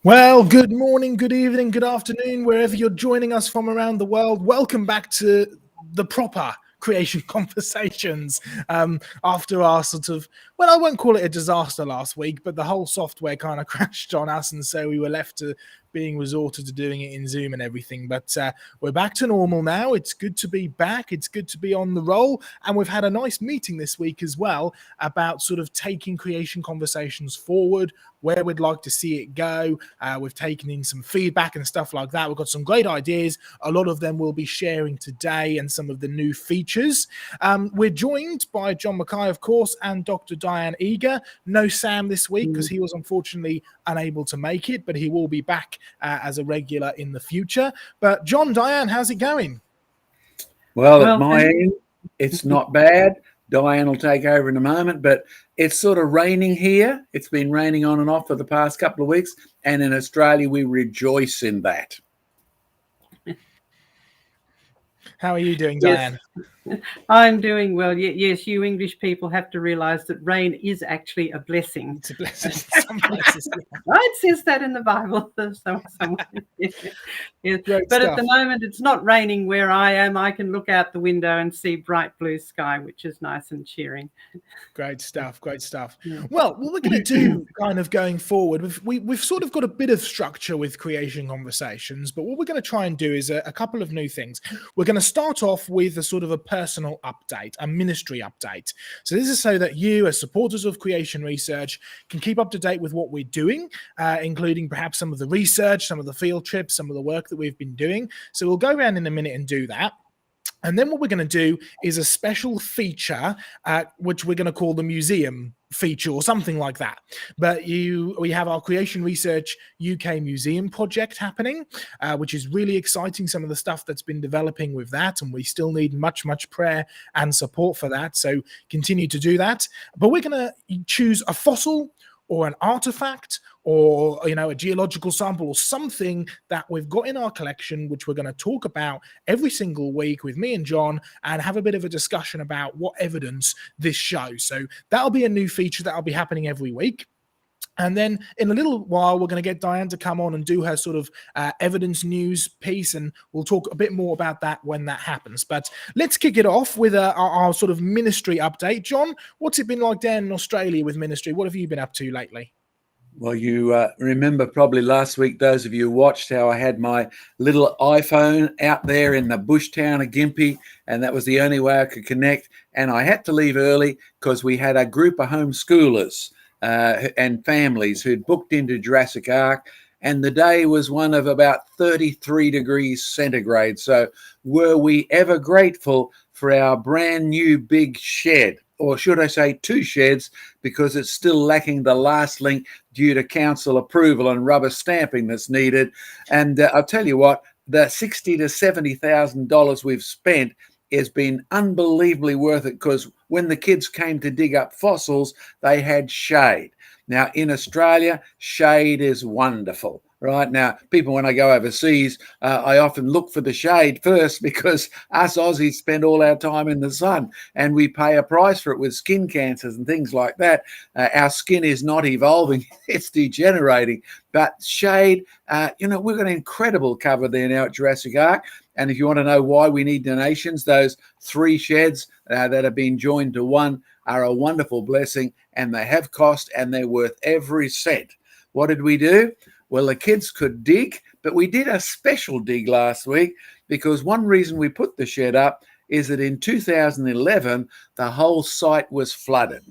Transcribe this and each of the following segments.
Well, good morning, good evening, good afternoon, wherever you're joining us from around the world. Welcome back to the proper creation conversations. After our sort of, well, I won't call it a disaster last week, but the whole software kind of crashed on us, and so we were left to being resorted to doing it in Zoom and everything. But we're back to normal now. It's good to be back. It's good to be on the roll, and we've had a nice meeting this week as well about sort of taking creation conversations forward, where we'd like to see it go. We've taken in some feedback and stuff like that. We've got some great ideas. A lot of them we'll be sharing today, and some of the new features. We're joined by John Mackay, of course, and Dr. Diane Eager. No Sam this week because he was unfortunately unable to make it, but he will be back as a regular in the future. But John, Diane, how's it going? Well, at my end, it's not bad. Diane will take over in a moment, but it's sort of raining here. It's been raining on and off for the past couple of weeks, and in Australia, we rejoice in that. How are you doing, Diane? I'm doing well. Yes, you English people have to realise that rain is actually a blessing. It's a blessing in some places. It says that in the Bible somewhere. Yes. But at the moment, it's not raining where I am. I can look out the window and see bright blue sky, which is nice and cheering. Great stuff. Great stuff. Yeah. Well, what we're going to do kind of going forward, we've sort of got a bit of structure with creation conversations, but what we're going to try and do is a couple of new things. We're going to start off with a sort of a personal update, a ministry update. So this is so that you, as supporters of creation research, can keep up to date with what we're doing, including perhaps some of the research, some of the field trips, some of the work that we've been doing. So we'll go around in a minute and do that. And then what we're going to do is a special feature, which we're going to call the museum feature or something like that. But we have our Creation Research UK Museum project happening, which is really exciting, some of the stuff that's been developing with that, and we still need much prayer and support for that, so continue to do that. But we're going to choose a fossil or an artifact or a geological sample or something that we've got in our collection, which we're going to talk about every single week with me and John, and have a bit of a discussion about what evidence this shows. So that'll be a new feature that'll be happening every week. And then in a little while, we're going to get Diane to come on and do her sort of evidence news piece, and we'll talk a bit more about that when that happens. But let's kick it off with our sort of ministry update. John, what's it been like down in Australia with ministry? What have you been up to lately? Well, you remember probably last week, those of you who watched, how I had my little iPhone out there in the bush town of Gympie, and that was the only way I could connect. And I had to leave early because we had a group of homeschoolers and families who'd booked into Jurassic Ark, and the day was one of about 33 degrees centigrade. So were we ever grateful for our brand new big shed? Or should I say 2 sheds, because it's still lacking the last link due to council approval and rubber stamping that's needed. And I'll tell you what, the $60,000 to $70,000 we've spent has been unbelievably worth it, because when the kids came to dig up fossils, they had shade. Now, in Australia, shade is wonderful. Right now, people, when I go overseas, I often look for the shade first, because us Aussies spend all our time in the sun and we pay a price for it with skin cancers and things like that. Our skin is not evolving, it's degenerating. But shade, we've got an incredible cover there now at Jurassic Ark. And if you want to know why we need donations, those 3 sheds that have been joined to one are a wonderful blessing, and they have cost and they're worth every cent. What did we do? Well, the kids could dig, but we did a special dig last week, because one reason we put the shed up is that in 2011, the whole site was flooded,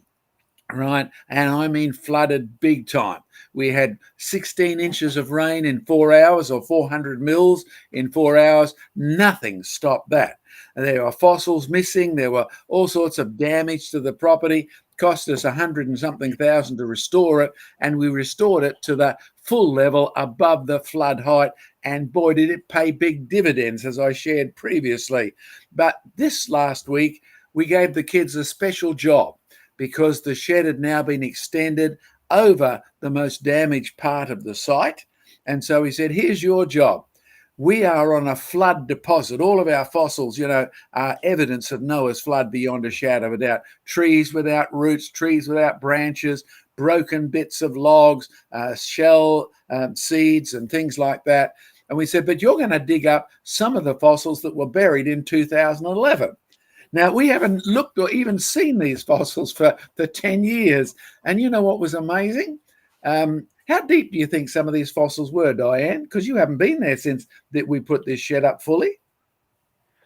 right? And I mean flooded big time. We had 16 inches of rain in 4 hours, or 400 mils in 4 hours. Nothing stopped that. There were fossils missing. There were all sorts of damage to the property. Cost us 100 and something thousand to restore it, and we restored it to the full level above the flood height, and boy, did it pay big dividends, as I shared previously. But this last week, we gave the kids a special job, because the shed had now been extended over the most damaged part of the site. And so we said, here's your job. We are on a flood deposit. All of our fossils, are evidence of Noah's flood beyond a shadow of a doubt. Trees without roots, trees without branches, broken bits of logs, shell seeds and things like that. And we said, but you're going to dig up some of the fossils that were buried in 2011. Now, we haven't looked or even seen these fossils for 10 years. And you know what was amazing? How deep do you think some of these fossils were, Diane? Because you haven't been there since that we put this shed up fully.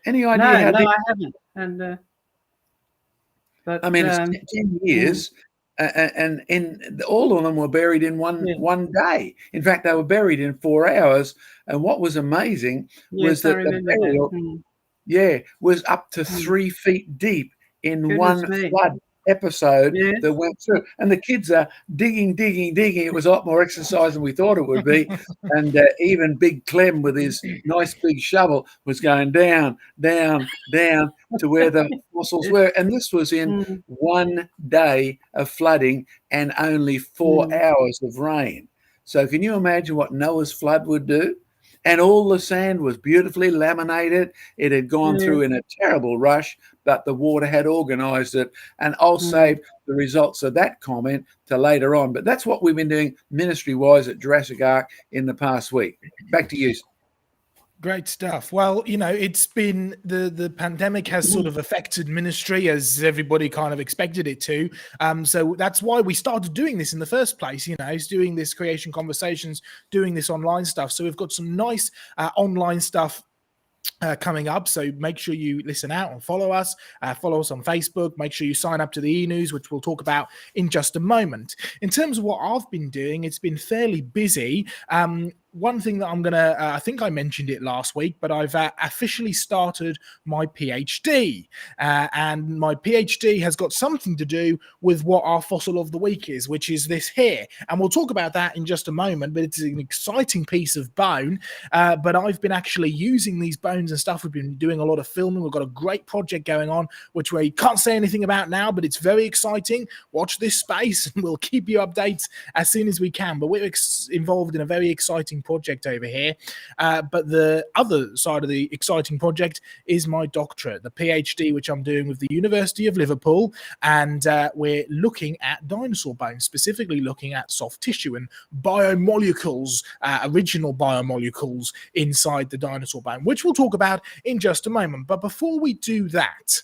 Any idea how deep? No, I haven't. And but I mean, it's 10 years, and all of them were buried in one day. In fact, they were buried in 4 hours. And what was amazing was that the burial, was up to 3 feet deep in one flood episode that went through. And the kids are digging. It was a lot more exercise than we thought it would be. And even Big Clem with his nice big shovel was going down to where the fossils were. And this was in 1 day of flooding and only 4 hours of rain. So can you imagine what Noah's flood would do? And all the sand was beautifully laminated. It had gone through in a terrible rush, but the water had organized it. And I'll save the results of that comment to later on. But that's what we've been doing ministry-wise at Jurassic Ark in the past week. Back to you. Great stuff. Well, you know, it's been the pandemic has sort of affected ministry as everybody kind of expected it to. So that's why we started doing this in the first place, you know, is doing this creation conversations, doing this online stuff. So we've got some nice online stuff coming up, so make sure you listen out and follow us on Facebook. Make sure you sign up to the e-news, which we'll talk about in just a moment. In terms of what I've been doing, it's been fairly busy. One thing that I'm going to, I think I mentioned it last week, but I've officially started my PhD. And my PhD has got something to do with what our fossil of the week is, which is this here. And we'll talk about that in just a moment, but it's an exciting piece of bone. But I've been actually using these bones and stuff. We've been doing a lot of filming. We've got a great project going on, which we can't say anything about now, but it's very exciting. Watch this space and we'll keep you updates as soon as we can. But we're involved in a very exciting project over here, but the other side of the exciting project is my doctorate, the PhD, which I'm doing with the University of Liverpool, and we're looking at dinosaur bones, specifically looking at soft tissue and biomolecules, original biomolecules inside the dinosaur bone, which we'll talk about in just a moment. But before we do that,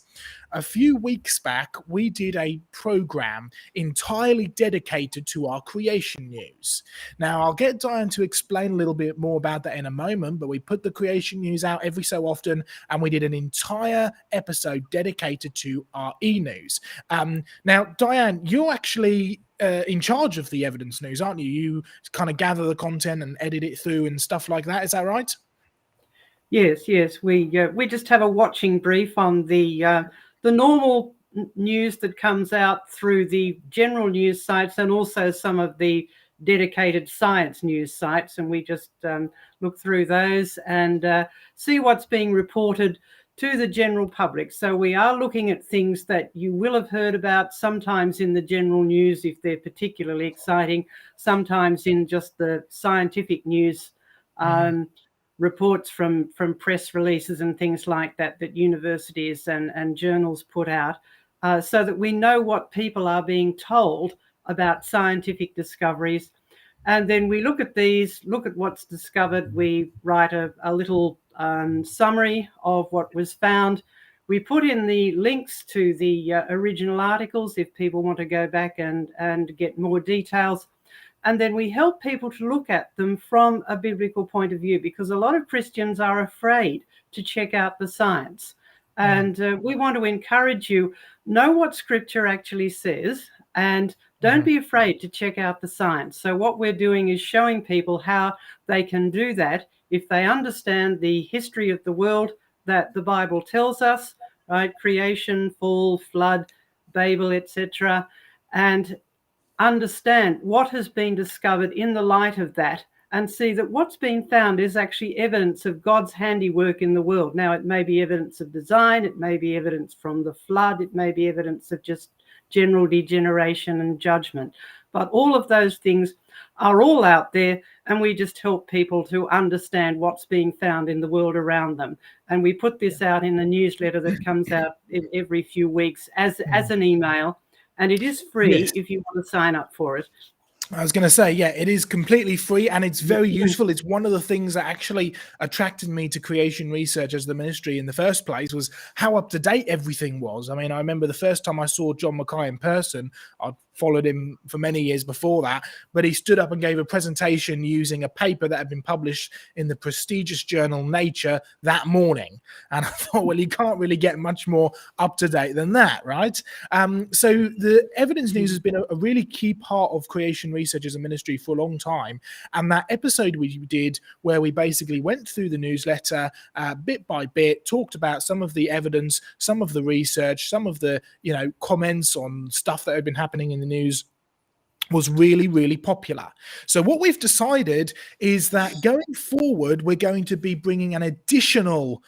a few weeks back, we did a program entirely dedicated to our creation news. Now, I'll get Diane to explain a little bit more about that in a moment, but we put the creation news out every so often, and we did an entire episode dedicated to our e-news. Now, Diane, you're actually in charge of the evidence news, aren't you? You kind of gather the content and edit it through and stuff like that. Is that right? Yes. We just have a watching brief on the normal news that comes out through the general news sites and also some of the dedicated science news sites. And we just look through those and see what's being reported to the general public. So we are looking at things that you will have heard about, sometimes in the general news if they're particularly exciting, sometimes in just the scientific news reports from press releases and things like that universities and journals put out, so that we know what people are being told about scientific discoveries. And then we look at what's discovered. We write a little summary of what was found. We put in the links to the original articles if people want to go back and get more details. And then we help people to look at them from a biblical point of view, because a lot of Christians are afraid to check out the science. And we want to encourage you, know what Scripture actually says, and don't be afraid to check out the science. So what we're doing is showing people how they can do that if they understand the history of the world that the Bible tells us, right? Creation, fall, flood, Babel, etc., and understand what has been discovered in the light of that, and see that what's been found is actually evidence of God's handiwork in the world. Now, it may be evidence of design, it may be evidence from the flood, it may be evidence of just general degeneration and judgment. But all of those things are all out there, and we just help people to understand what's being found in the world around them. And we put this out in a newsletter that comes out every few weeks as an email. and it is free Yes. if you want to sign up for it. I was going to say, yeah, it is completely free and it's very useful. It's one of the things that actually attracted me to creation research as the ministry in the first place, was how up to date everything was. I mean, I remember the first time I saw John Mackay in person. I'd followed him for many years before that, but he stood up and gave a presentation using a paper that had been published in the prestigious journal Nature that morning. And I thought, well, you can't really get much more up to date than that, right? So the evidence news has been a really key part of creation research as a ministry for a long time. And that episode we did, where we basically went through the newsletter bit by bit, talked about some of the evidence, some of the research, some of the comments on stuff that had been happening in the news, was really, really popular. So what we've decided is that going forward, we're going to be bringing an additional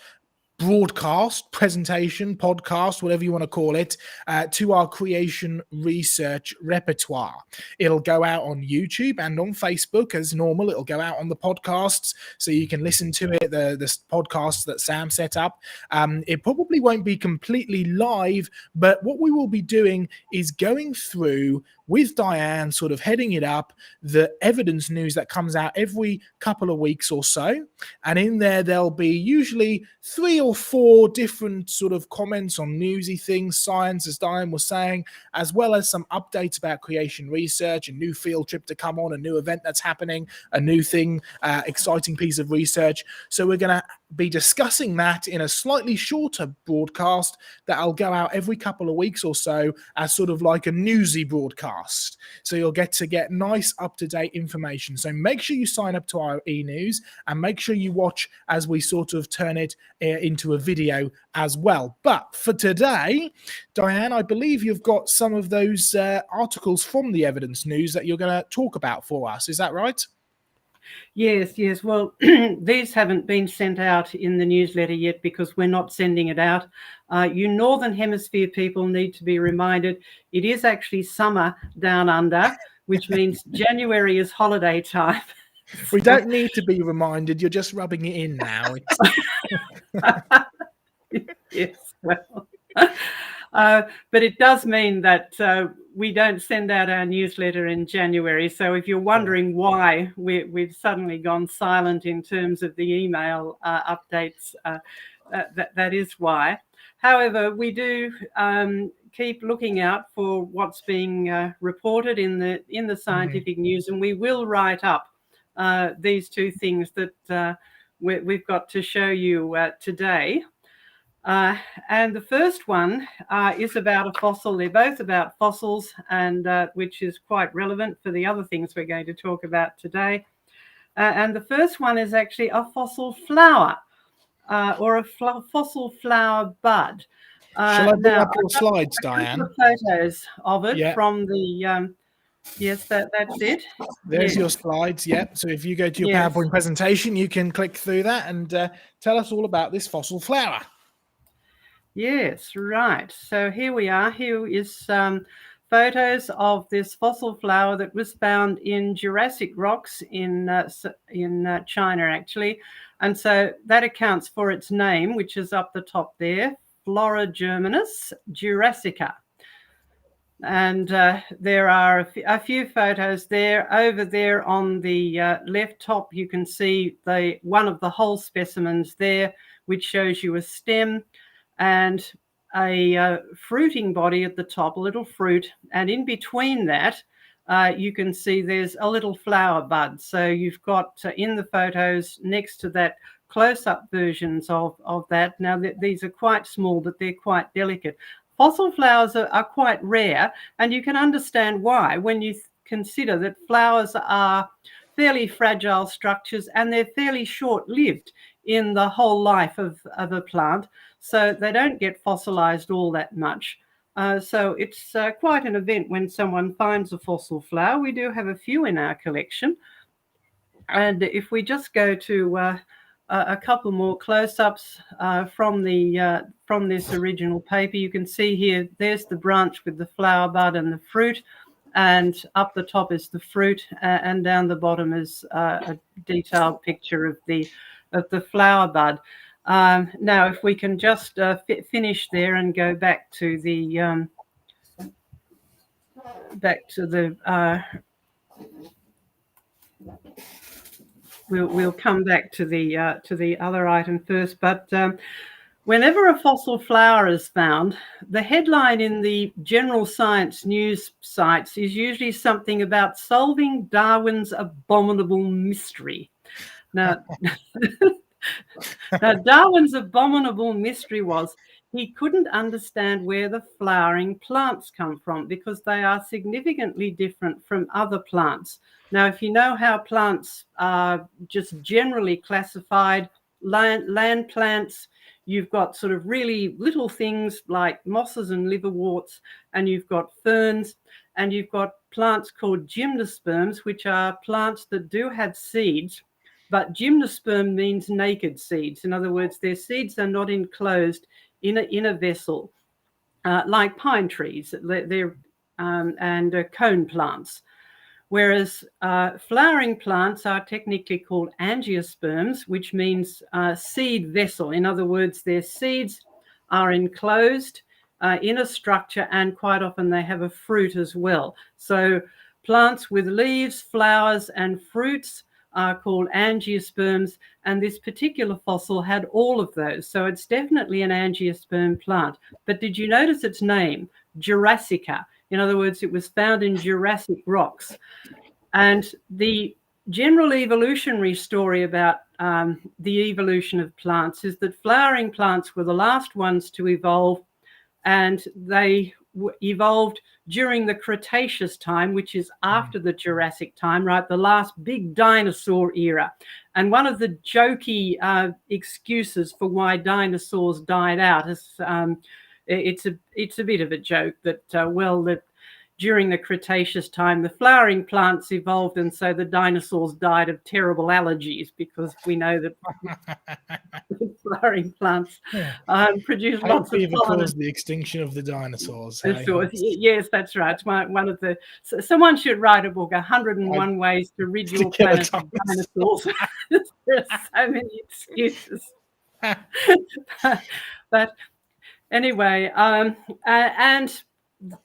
broadcast, presentation, podcast, whatever you want to call it, to our creation research repertoire. It'll go out on YouTube and on Facebook as normal. It'll go out on the podcasts, so you can listen to it, the podcast that Sam set up. It probably won't be completely live, but what we will be doing is going through with Diane, sort of heading it up, the evidence news that comes out every couple of weeks or so. And in there, there'll be usually 3 or 4 different sort of comments on newsy things, science, as Diane was saying, as well as some updates about creation research, a new field trip to come on, a new event that's happening, a new thing, exciting piece of research. So we're going to be discussing that in a slightly shorter broadcast that'll go out every couple of weeks or so as sort of like a newsy broadcast. So you'll get nice up-to-date information. So make sure you sign up to our e-news and make sure you watch as we sort of turn it into a video as well. But for today, Diane, I believe you've got some of those articles from the evidence news that you're going to talk about for us. Is that right? Yes. Well, these haven't been sent out in the newsletter yet because we're not sending it out. You Northern Hemisphere people need to be reminded it is actually summer down under, which means January is holiday time. We don't need to be reminded. You're just rubbing it in now. Yes, well, but it does mean that we don't send out our newsletter in January. So if you're wondering why we've suddenly gone silent in terms of the email updates, that is why. However, we do keep looking out for what's being reported in the scientific news, and we will write up these 2 things that we've got to show you today. And the first one is about a fossil. They're both about fossils, and which is quite relevant for the other things we're going to talk about today. And the first one is actually a fossil flower or a fossil flower bud. Shall I bring up your slides, Diane? Photos of it from the yes, that's it. There's your slides. Yep. So if you go to your PowerPoint presentation, you can click through that and tell us all about this fossil flower. Yes, right. So here we are. Here is photos of this fossil flower that was found in Jurassic rocks in China, actually. And so that accounts for its name, which is up the top there, Flora germinus jurassica. And there are a few photos there. Over there on the left top, you can see one of the whole specimens there, which shows you a stem and a fruiting body at the top, a little fruit. And in between that, you can see there's a little flower bud. So you've got in the photos next to that close-up versions of that. Now, these are quite small, but they're quite delicate. Fossil flowers are quite rare, and you can understand why when you consider that flowers are fairly fragile structures and they're fairly short-lived in the whole life of a plant. So they don't get fossilized all that much. So it's quite an event when someone finds a fossil flower. We do have a few in our collection. And if we just go to a couple more close-ups from this original paper, you can see here, there's the branch with the flower bud and the fruit. And up the top is the fruit, and down the bottom is a detailed picture of the flower bud. Now, if we can just finish there and go back to the back to the. We'll come back to the other item first, but whenever a fossil flower is found, the headline in the general science news sites is usually something about solving Darwin's abominable mystery. Now, Darwin's abominable mystery was he couldn't understand where the flowering plants come from because they are significantly different from other plants. Now, if you know how plants are just generally classified, land plants, you've got sort of really little things like mosses and liverworts, and you've got ferns, and you've got plants called gymnosperms, which are plants that do have seeds. But gymnosperm means naked seeds. In other words, their seeds are not enclosed in a vessel, like pine trees and cone plants. Whereas flowering plants are technically called angiosperms, which means seed vessel. In other words, their seeds are enclosed in a structure, and quite often they have a fruit as well. So plants with leaves, flowers, and fruits are called angiosperms, and this particular fossil had all of those. So it's definitely an angiosperm plant. But did you notice its name? Jurassica. In other words, it was found in Jurassic rocks. And the general evolutionary story about the evolution of plants is that flowering plants were the last ones to evolve, and they evolved during the Cretaceous time, which is after the Jurassic time, right? The last big dinosaur era. And one of the jokey excuses for why dinosaurs died out is it's a bit of a joke that that during the Cretaceous time, the flowering plants evolved, and so the dinosaurs died of terrible allergies, because we know that flowering plants produce lots of pollen. Caused the extinction of the dinosaurs. Yes, that's right. One of the someone should write a book, 101 Ways to Rid Your Planet of Dinosaurs. There are so many excuses. But anyway, and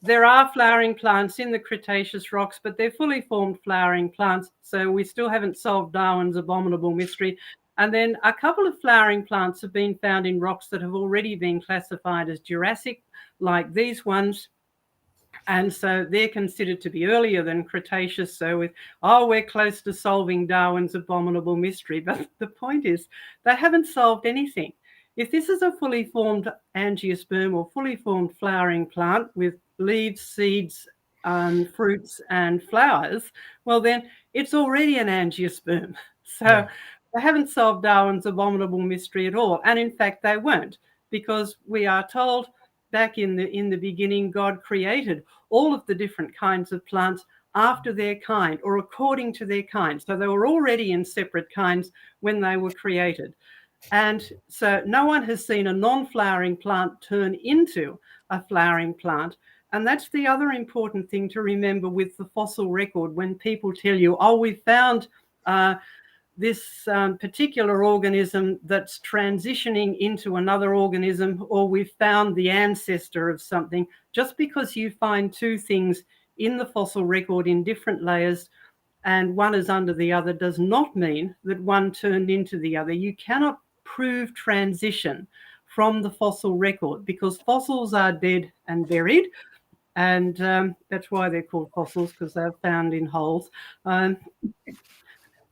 there are flowering plants in the Cretaceous rocks, but they're fully formed flowering plants. So we still haven't solved Darwin's abominable mystery. And then a couple of flowering plants have been found in rocks that have already been classified as Jurassic, like these ones. And so they're considered to be earlier than Cretaceous. So we're close to solving Darwin's abominable mystery. But the point is, they haven't solved anything. If this is a fully formed angiosperm or fully formed flowering plant with leaves, seeds, fruits and flowers, well, then it's already an angiosperm. So they haven't solved Darwin's abominable mystery at all. And in fact, they won't, because we are told back in the beginning, God created all of the different kinds of plants after their kind or according to their kind. So they were already in separate kinds when they were created. And so no one has seen a non-flowering plant turn into a flowering plant. And that's the other important thing to remember with the fossil record. When people tell you, we found this particular organism that's transitioning into another organism, or we found the ancestor of something, just because you find two things in the fossil record in different layers and one is under the other does not mean that one turned into the other. You cannot prove transition from the fossil record, because fossils are dead and buried, and that's why they're called fossils, because they're found in holes.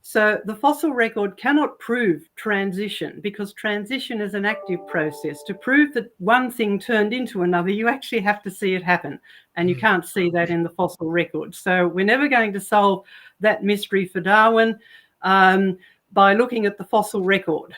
So the fossil record cannot prove transition, because transition is an active process. To prove that one thing turned into another, you actually have to see it happen, and you can't see that in the fossil record. So we're never going to solve that mystery for Darwin by looking at the fossil record.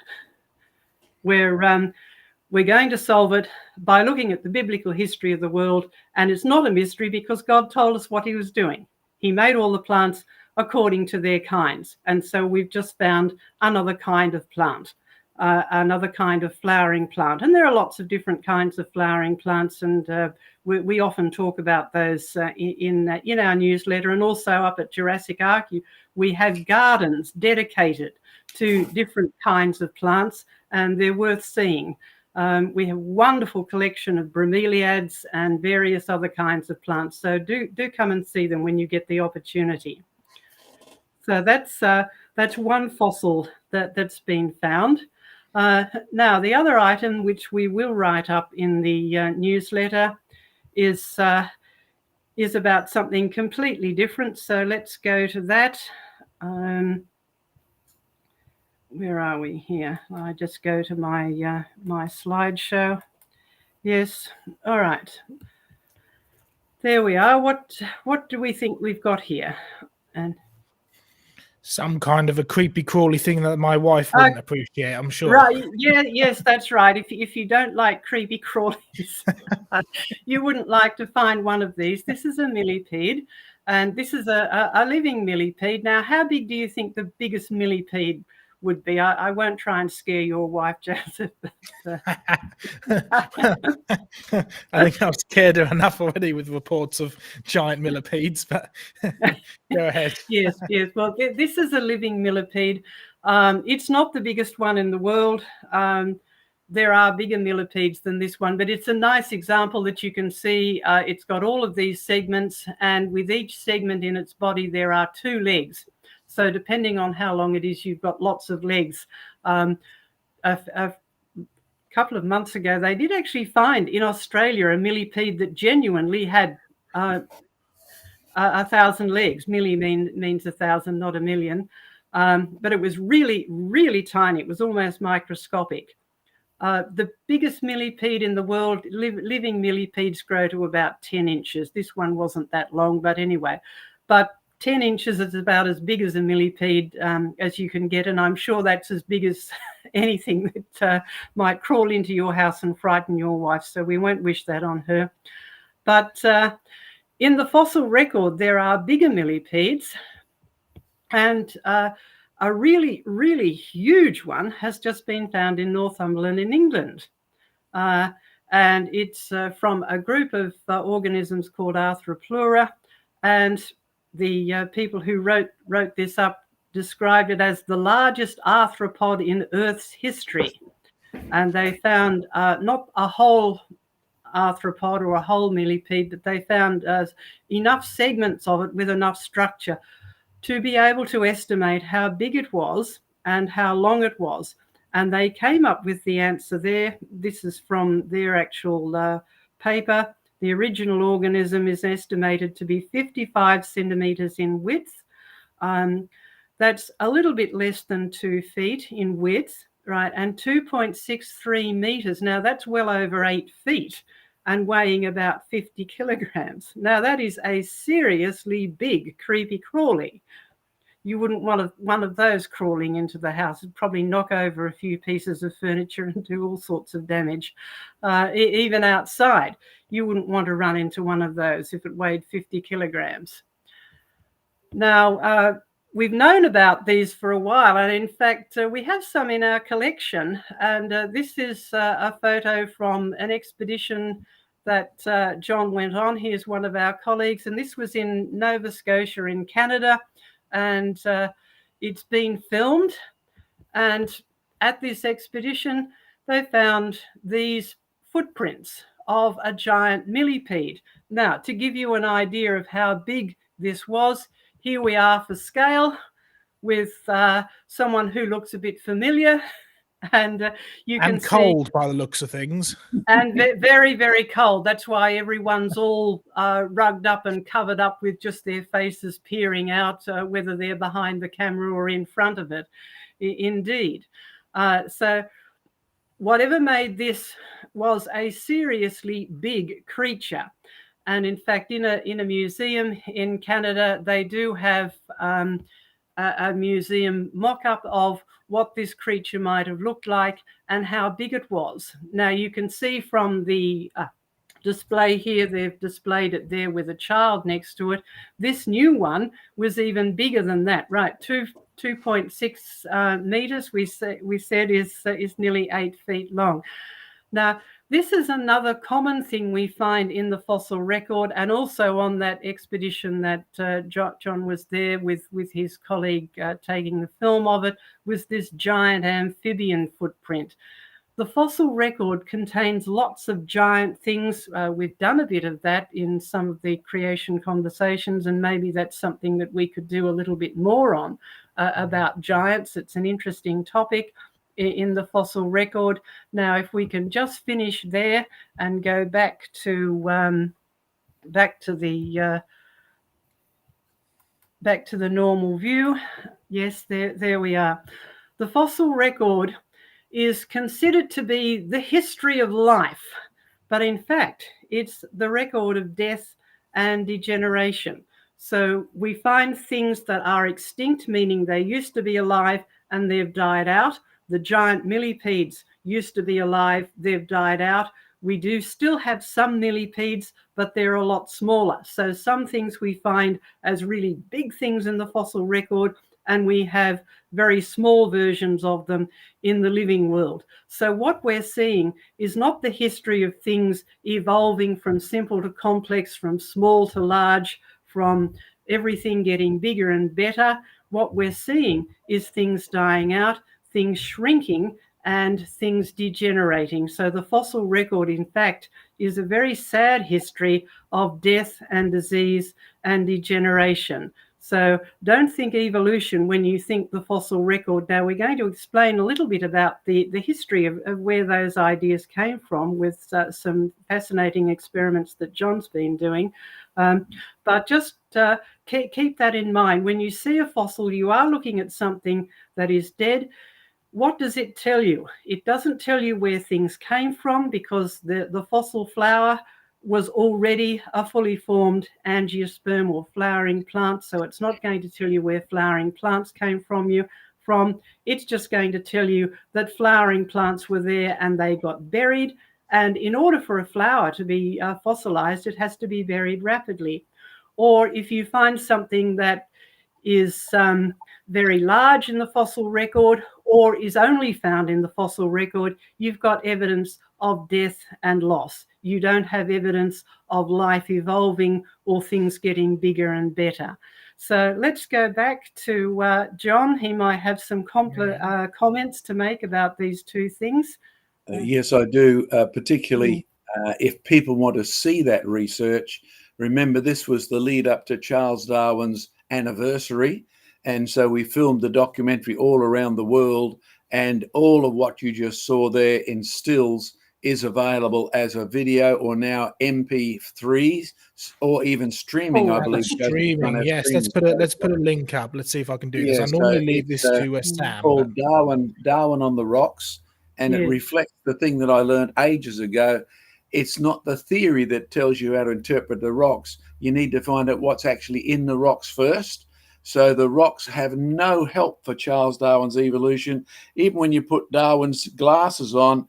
We're going to solve it by looking at the biblical history of the world, and it's not a mystery because God told us what he was doing. He made all the plants according to their kinds, and so we've just found another kind of plant, another kind of flowering plant. And there are lots of different kinds of flowering plants, and we often talk about those in our newsletter, and also up at Jurassic Ark we have gardens dedicated to different kinds of plants, and they're worth seeing. We have a wonderful collection of bromeliads and various other kinds of plants. So do come and see them when you get the opportunity. So that's one fossil that's been found. Now, the other item which we will write up in the newsletter is about something completely different. So let's go to that. Where are we here? I just go to my my slideshow. Yes. All right. There we are. What do we think we've got here? And some kind of a creepy crawly thing that my wife wouldn't appreciate, I'm sure. Right. Yeah. Yes, that's right. If you don't like creepy crawlies, you wouldn't like to find one of these. This is a millipede, and this is a living millipede. Now, how big do you think the biggest millipede would be? I won't try and scare your wife, Joseph. I think I've scared her enough already with reports of giant millipedes, but go ahead. Yes. Well, this is a living millipede. It's not the biggest one in the world. There are bigger millipedes than this one, but it's a nice example that you can see. It's got all of these segments, and with each segment in its body, there are 2 legs. So depending on how long it is, you've got lots of legs. A couple of months ago, they did actually find in Australia a millipede that genuinely had 1,000 legs. Milli means 1,000, not a million. But it was really, really tiny. It was almost microscopic. The biggest millipede in the world, living millipedes grow to about 10 inches. This one wasn't that long, but anyway. But 10 inches is about as big as a millipede as you can get, and I'm sure that's as big as anything that might crawl into your house and frighten your wife, so we won't wish that on her. But in the fossil record, there are bigger millipedes, and a really, really huge one has just been found in Northumberland in England. And it's from a group of organisms called Arthropleura, and the people who wrote this up described it as the largest arthropod in Earth's history. And they found not a whole arthropod or a whole millipede, but they found enough segments of it with enough structure to be able to estimate how big it was and how long it was. And they came up with the answer there. This is from their actual paper. The original organism is estimated to be 55 centimeters in width. That's a little bit less than 2 feet in width, right? And 2.63 meters. Now, that's well over 8 feet and weighing about 50 kilograms. Now, that is a seriously big creepy crawly. You wouldn't want one of those crawling into the house. It'd probably knock over a few pieces of furniture and do all sorts of damage. Even outside, you wouldn't want to run into one of those if it weighed 50 kilograms. Now, we've known about these for a while, and in fact, we have some in our collection. And this is a photo from an expedition that John went on. He is one of our colleagues, and this was in Nova Scotia in Canada. And it's been filmed, and at this expedition they found these footprints of a giant millipede. Now, to give you an idea of how big this was, here we are for scale with someone who looks a bit familiar, and you can see cold by the looks of things, and very, very cold. That's why everyone's all rugged up and covered up with just their faces peering out, whether they're behind the camera or in front of it. Indeed. So whatever made this was a seriously big creature. And in fact, in a museum in Canada, they do have a museum mock-up of what this creature might have looked like and how big it was. Now, you can see from the display here, they've displayed it there with a child next to it. This new one was even bigger than that, right? 2.6 meters, we said is nearly 8 feet long. Now, this is another common thing we find in the fossil record, and also on that expedition that John was there with his colleague taking the film of it, was this giant amphibian footprint. the fossil record contains lots of giant things. We've done a bit of that in some of the creation conversations, and maybe that's something that we could do a little bit more on, about giants. It's an interesting topic in the fossil record. Now, if we can just finish there and go back to the normal view. Yes, there we are. The fossil record is considered to be the history of life, but in fact, it's the record of death and degeneration. So we find things that are extinct, meaning they used to be alive and they've died out. The giant millipedes used to be alive, they've died out. We do still have some millipedes, but they're a lot smaller. So some things we find as really big things in the fossil record, and we have very small versions of them in the living world. So what we're seeing is not the history of things evolving from simple to complex, from small to large, from everything getting bigger and better. What we're seeing is things dying out, things shrinking, and things degenerating. So the fossil record, in fact, is a very sad history of death and disease and degeneration. So don't think evolution when you think the fossil record. Now, we're going to explain a little bit about the history of where those ideas came from with some fascinating experiments that John's been doing. But just keep that in mind. When you see a fossil, you are looking at something that is dead. What does it tell you? It doesn't tell you where things came from, because the fossil flower was already a fully formed angiosperm or flowering plant. So it's not going to tell you where flowering plants came from. It's just going to tell you that flowering plants were there and they got buried. And in order for a flower to be fossilized, it has to be buried rapidly. Or if you find something that is very large in the fossil record, or is only found in the fossil record, you've got evidence of death and loss. You don't have evidence of life evolving or things getting bigger and better. So let's go back to John. He might have some comments to make about these two things. Yes, I do, particularly if people want to see that research. Remember, this was the lead up to Charles Darwin's anniversary. And so we filmed the documentary all around the world, and all of what you just saw there in stills is available as a video, or now MP3s, or even streaming, I believe. Streaming, yes. Let's put a link up. Let's see if I can do this. I normally leave this to Sam. Called Darwin on the Rocks, and it reflects the thing that I learned ages ago. It's not the theory that tells you how to interpret the rocks. You need to find out what's actually in the rocks first. So the rocks have no help for Charles Darwin's evolution. Even when you put Darwin's glasses on,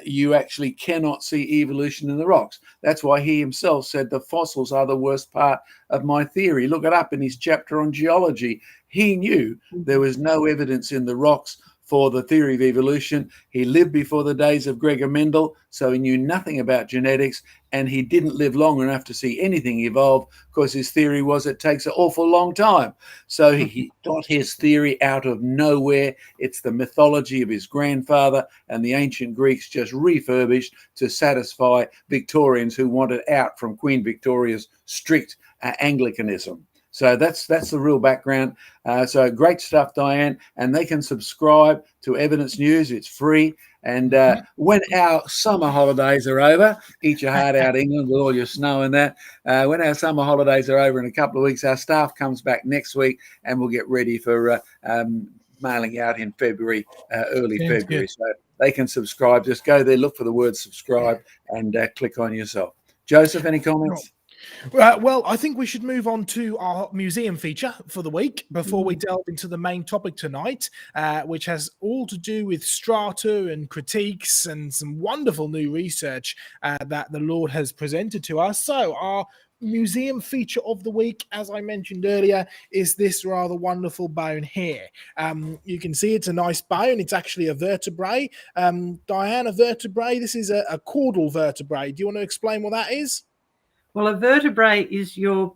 you actually cannot see evolution in the rocks. That's why he himself said the fossils are the worst part of my theory. Look it up in his chapter on geology. He knew there was no evidence in the rocks for the theory of evolution. He lived before the days of Gregor Mendel, so he knew nothing about genetics, and he didn't live long enough to see anything evolve, because his theory was it takes an awful long time. So he got his theory out of nowhere. It's the mythology of his grandfather, and the ancient Greeks just refurbished to satisfy Victorians who wanted out from Queen Victoria's strict Anglicanism. So that's the real background. So great stuff, Diane. And they can subscribe to Evidence News. It's free. And when our summer holidays are over, eat your heart out, England, with all your snow and that. When our summer holidays are over in a couple of weeks, our staff comes back next week, and we'll get ready for mailing out in February, early February. So they can subscribe. Just go there, look for the word subscribe, and click on yourself. Joseph, any comments? Well, I think we should move on to our museum feature for the week before we delve into the main topic tonight, which has all to do with strata and critiques and some wonderful new research that the Lord has presented to us. So our museum feature of the week, as I mentioned earlier, is this rather wonderful bone here. You can see it's a nice bone. It's actually a vertebrae. Diane, a vertebrae. This is a caudal vertebrae. Do you want to explain what that is? Well, a vertebrae is your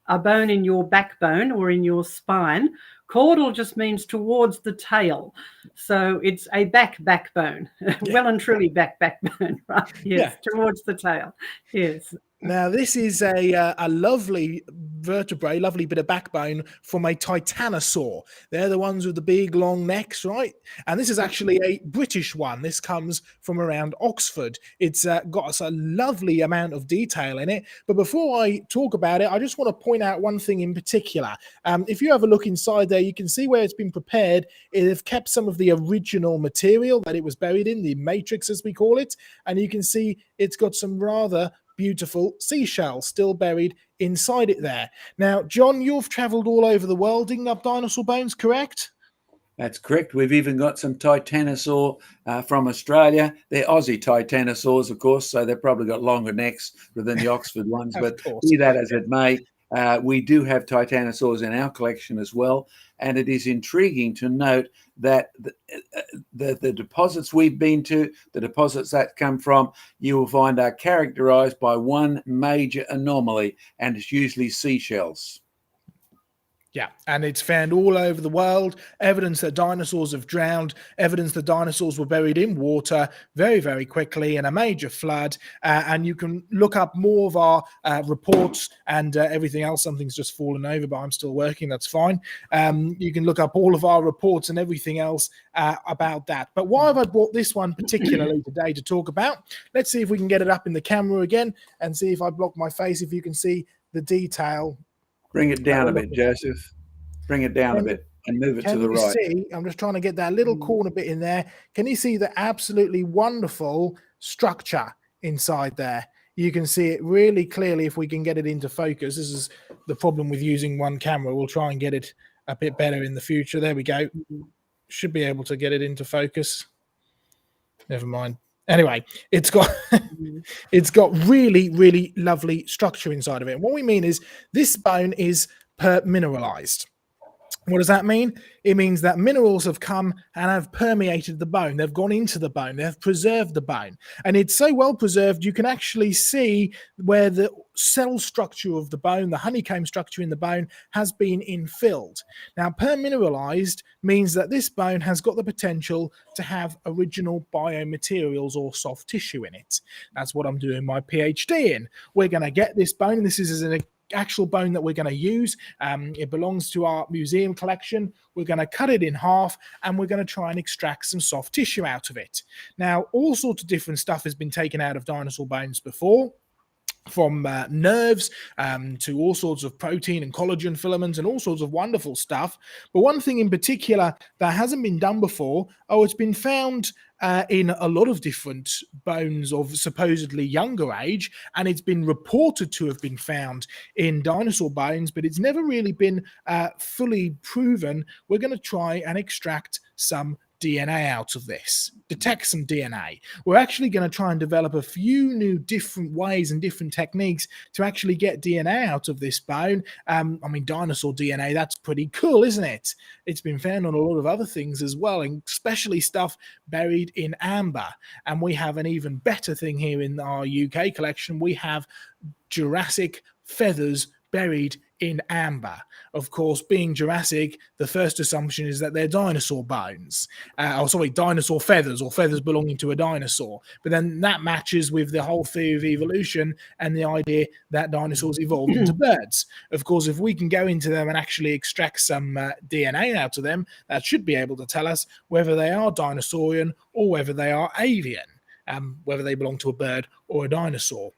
a bone in your backbone or in your spine. Caudal just means towards the tail. So it's a backbone, well and truly backbone, right? Yes, towards the tail. Yes. Now, this is a lovely vertebrae, lovely bit of backbone from a titanosaur. They're the ones with the big, long necks, right? And this is actually a British one. This comes from around Oxford. It's got us a lovely amount of detail in it. But before I talk about it, I just want to point out one thing in particular. If you have a look inside there, you can see where it's been prepared. They've kept some of the original material that it was buried in, the matrix as we call it. And you can see it's got some rather beautiful seashells still buried inside it there. Now, John, you've traveled all over the world digging up dinosaur bones, correct? That's correct. We've even got some titanosaur from Australia. They're Aussie titanosaurs, of course, so they've probably got longer necks than the Oxford ones. But be that as it may, we do have titanosaurs in our collection as well. And it is intriguing to note that the deposits we've been to, the deposits that come from, you will find are characterized by one major anomaly, and it's usually seashells. Yeah, and it's found all over the world. Evidence that dinosaurs have drowned, evidence that dinosaurs were buried in water very, very quickly in a major flood. And you can look up more of our reports and everything else. Something's just fallen over, but I'm still working. That's fine. You can look up all of our reports and everything else about that. But why have I brought this one particularly today to talk about? Let's see if we can get it up in the camera again and see if I block my face, if you can see the detail. Bring it down a bit, Joseph. Bring it down a bit and move it to the right. See, I'm just trying to get that little corner bit in there. Can you see the absolutely wonderful structure inside there? You can see it really clearly if we can get it into focus. This is the problem with using one camera. We'll try and get it a bit better in the future. There we go. Should be able to get it into focus. Never mind. Anyway, it's got really, really lovely structure inside of it. And what we mean is this bone is mineralized. What does that mean? It means that minerals have come and have permeated the bone. They've gone into the bone. They've preserved the bone. And it's so well preserved, you can actually see where the cell structure of the bone, the honeycomb structure in the bone, has been infilled. Now, permineralized means that this bone has got the potential to have original biomaterials or soft tissue in it. That's what I'm doing my PhD in. We're going to get this bone. This is an actual bone that we're going to use. It belongs to our museum collection. We're going to cut it in half and we're going to try and extract some soft tissue out of it. Now, all sorts of different stuff has been taken out of dinosaur bones before, from nerves to all sorts of protein and collagen filaments and all sorts of wonderful stuff. But one thing in particular that hasn't been done before, it's been found in a lot of different bones of supposedly younger age, and it's been reported to have been found in dinosaur bones, but it's never really been fully proven. We're going to try and extract some DNA out of this, detect some DNA. We're actually going to try and develop a few new different ways and different techniques to actually get DNA out of this bone. I mean, dinosaur DNA, that's pretty cool, isn't it? It's been found on a lot of other things as well, and especially stuff buried in amber. And we have an even better thing here in our UK collection. We have Jurassic feathers buried in amber. Of course, being Jurassic, the first assumption is that they're dinosaur bones. Dinosaur feathers, or feathers belonging to a dinosaur. But then that matches with the whole theory of evolution and the idea that dinosaurs evolved into birds. Of course, if we can go into them and actually extract some DNA out of them, that should be able to tell us whether they are dinosaurian or whether they are avian, whether they belong to a bird or a dinosaur.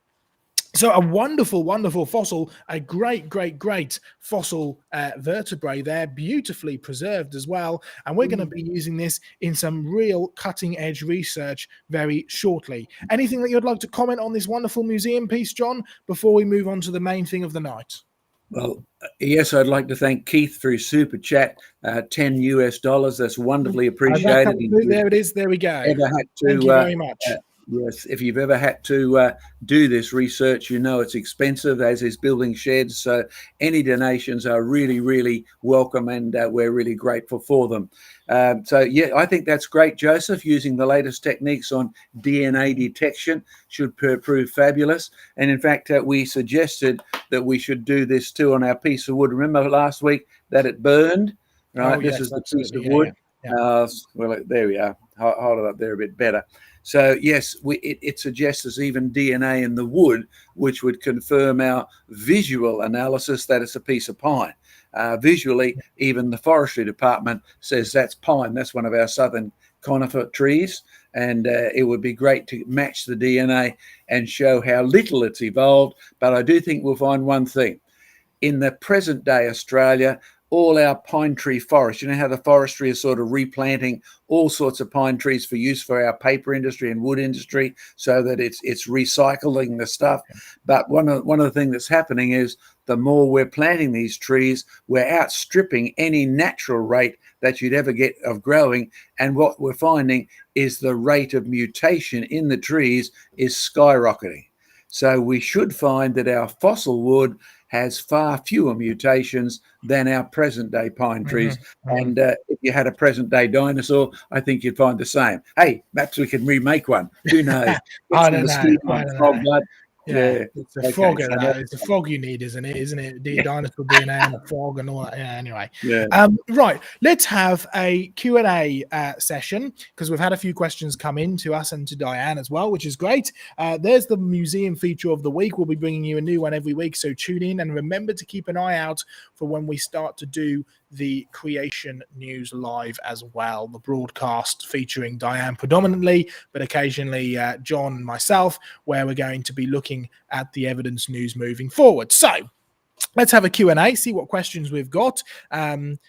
So a wonderful, wonderful fossil, a great, great, great fossil vertebrae there, beautifully preserved as well. And we're going to be using this in some real cutting edge research very shortly. Anything that you'd like to comment on this wonderful museum piece, John, before we move on to the main thing of the night? Well, yes, I'd like to thank Keith for his super chat, $10 US. That's wonderfully appreciated. There it is. There we go. Ever had to, thank you very much. Yes, if you've ever had to do this research, you know it's expensive, as is building sheds. So any donations are really, really welcome, and we're really grateful for them. So, yeah, I think that's great, Joseph. Using the latest techniques on DNA detection should prove fabulous. And in fact, we suggested that we should do this too on our piece of wood. Remember last week that it burned? Right, Oh, this yes, is the piece of absolutely. wood. Yeah. Well, there we are. Hold it up there a bit better. So yes, it suggests there's even DNA in the wood, which would confirm our visual analysis that it's a piece of pine. Visually, even the forestry department says that's pine. That's one of our southern conifer trees, and it would be great to match the DNA and show how little it's evolved. But I do think we'll find one thing. In the present day Australia, all our pine tree forest, you know how the forestry is sort of replanting all sorts of pine trees for use for our paper industry and wood industry, so that it's recycling the stuff. But one of the things that's happening is the more we're planting these trees, we're outstripping any natural rate that you'd ever get of growing. And what we're finding is the rate of mutation in the trees is skyrocketing. So we should find that our fossil wood has far fewer mutations than our present day pine trees. And if you had a present day dinosaur, I think you'd find the same. Hey, perhaps we can remake one. Who knows? I don't know. Yeah, it's a frog. It's a frog you need, isn't it? Isn't it? The dinosaur DNA and a frog and all that. Yeah, anyway. Yeah. Right. Let's have a Q&A session, because we've had a few questions come in to us and to Diane as well, which is great. There's the museum feature of the week. We'll be bringing you a new one every week, so tune in and remember to keep an eye out for when we start to do the Creation News Live as well, the broadcast featuring Diane predominantly, but occasionally John and myself, where we're going to be looking at the evidence news moving forward. So let's have a Q&A, see what questions we've got, and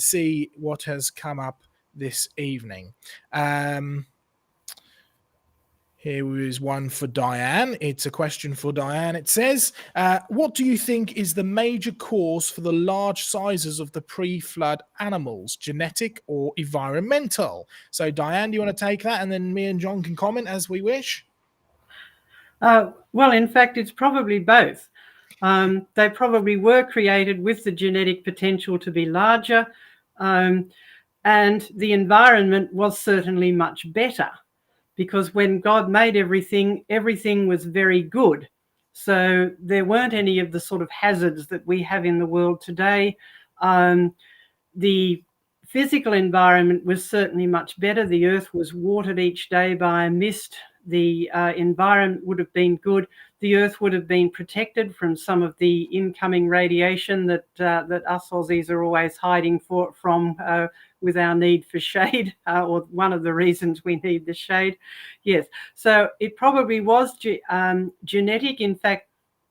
see what has come up this evening. Here is one for Diane. It's a question for Diane. It says, what do you think is the major cause for the large sizes of the pre-flood animals, genetic or environmental? So, Diane, do you want to take that? And then me and John can comment as we wish. Well, in fact, it's probably both. They probably were created with the genetic potential to be larger, and the environment was certainly much better. Because when God made everything was very good. So there weren't any of the sort of hazards that we have in the world today. The physical environment was certainly much better. The earth was watered each day by a mist. The environment would have been good. The earth would have been protected from some of the incoming radiation that us Aussies are always hiding from with our need for shade, or one of the reasons we need the shade. Yes, so it probably was genetic. In fact,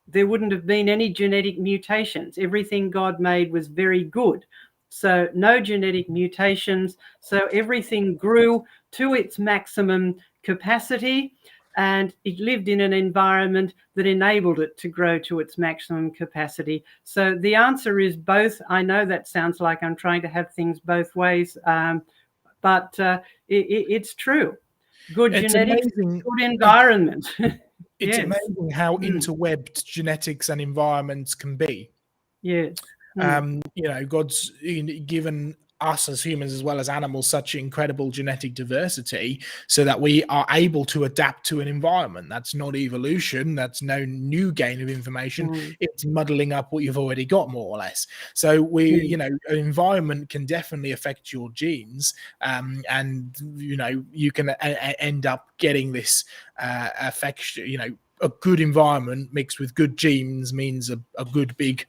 there wouldn't have been any genetic mutations. Everything God made was very good. So no genetic mutations. So everything grew to its maximum capacity, and it lived in an environment that enabled it to grow to its maximum capacity. So the answer is both. I know that sounds like I'm trying to have things both ways, but it's true. Good genetics, good environment. It's amazing how interwebbed genetics and environments can be. Yes. God's given us as humans as well as animals such incredible genetic diversity so that we are able to adapt to an environment. That's not evolution. That's no new gain of information. It's muddling up what you've already got, more or less. So an environment can definitely affect your genes, and you can end up getting this affection. A good environment mixed with good genes means a good big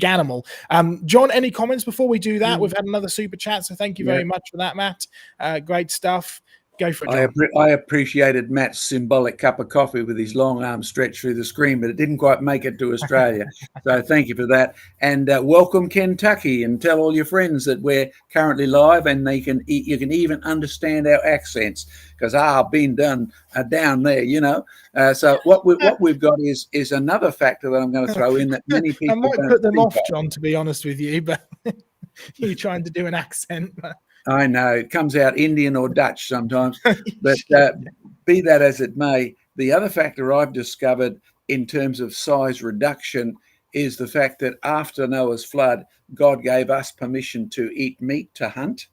animal. John, any comments before we do that? We've had another super chat, so thank you very much for that, Matt. Great stuff. Go for it, John. I appreciated Matt's symbolic cup of coffee with his long arm stretched through the screen, but it didn't quite make it to Australia. So thank you for that. And welcome Kentucky, and tell all your friends that we're currently live, and you can even understand our accents, because I've been down there, So what we've got is another factor that I'm going to throw in that many people I might put them off, John, to be honest with you, but you're trying to do an accent. I know it comes out Indian or Dutch sometimes, but be that as it may, the other factor I've discovered in terms of size reduction is the fact that after Noah's flood, God gave us permission to eat meat, to hunt.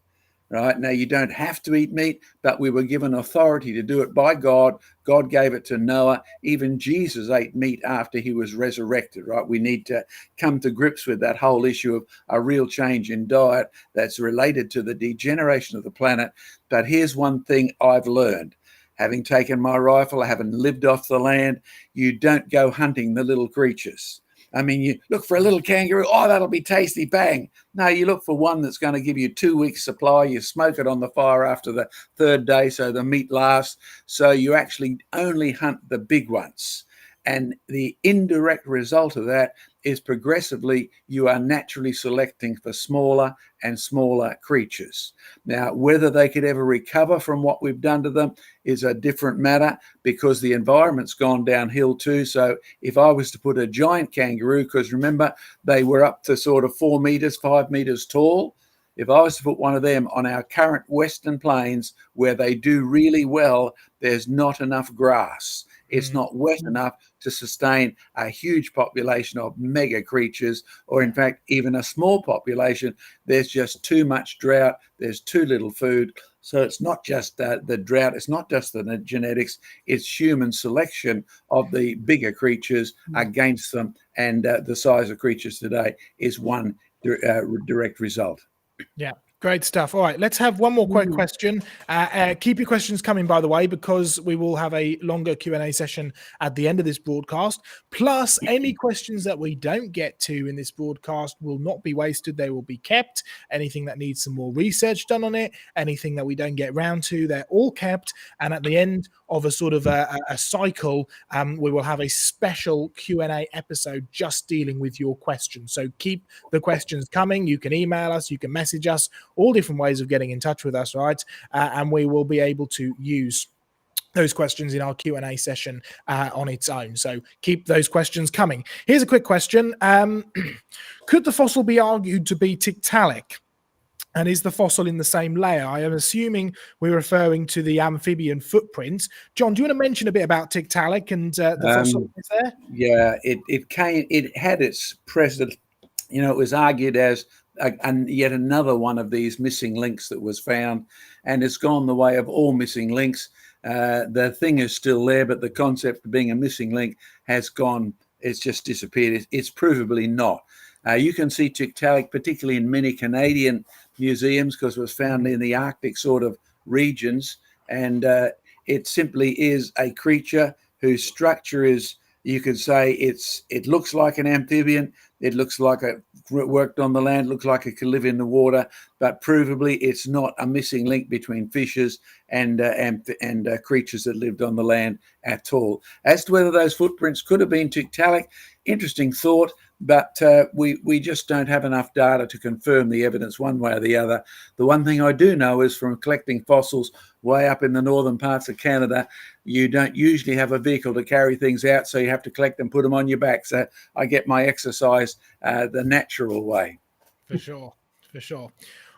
Right now, you don't have to eat meat, but we were given authority to do it by God. God gave it to Noah. Even Jesus ate meat after he was resurrected. Right? We need to come to grips with that whole issue of a real change in diet that's related to the degeneration of the planet. But here's one thing I've learned. Having taken my rifle, having lived off the land, you don't go hunting the little creatures. I mean, you look for a little kangaroo. Oh, that'll be tasty. Bang. No, you look for one that's going to give you 2 weeks supply. You smoke it on the fire after the third day so the meat lasts. So you actually only hunt the big ones. And the indirect result of that is progressively you are naturally selecting for smaller and smaller creatures. Now, whether they could ever recover from what we've done to them is a different matter, because the environment's gone downhill too. So if I was to put a giant kangaroo, because remember, they were up to sort of 4 meters, 5 meters tall. If I was to put one of them on our current Western plains where they do really well, there's not enough grass. It's not wet enough to sustain a huge population of mega creatures, or in fact, even a small population. There's just too much drought. There's too little food. So it's not just the drought. It's not just the genetics. It's human selection of the bigger creatures against them. And the size of creatures today is one direct result. Yeah. Great stuff. All right, let's have one more quick question. Keep your questions coming, by the way, because we will have a longer Q&A session at the end of this broadcast. Plus, any questions that we don't get to in this broadcast will not be wasted. They will be kept. Anything that needs some more research done on it, anything that we don't get round to, they're all kept. And at the end of a sort of a cycle, we will have a special Q&A episode just dealing with your questions. So keep the questions coming. You can email us, you can message us, all different ways of getting in touch with us, right? And we will be able to use those questions in our Q&A session on its own. So keep those questions coming. Here's a quick question. Could the fossil be argued to be Tiktaalik? And is the fossil in the same layer? I am assuming we're referring to the amphibian footprint. John, do you want to mention a bit about Tiktaalik and the fossil is there? Yeah, it had its precedent. You know, it was argued as and yet another one of these missing links that was found, and it's gone the way of all missing links. The thing is still there, but the concept of being a missing link has gone. It's just disappeared. It's provably not. You can see Tiktaalik, particularly in many Canadian museums, because it was found in the Arctic sort of regions, and it simply is a creature whose structure is, you could say, it looks like an amphibian. It looks like it worked on the land, looks like it could live in the water, but provably it's not a missing link between fishes and creatures that lived on the land at all. As to whether those footprints could have been Tiktaalik, interesting thought, but we just don't have enough data to confirm the evidence one way or the other. The one thing I do know is from collecting fossils way up in the northern parts of Canada, you don't usually have a vehicle to carry things out, so you have to collect them, put them on your back. So I get my exercise the natural way. For sure.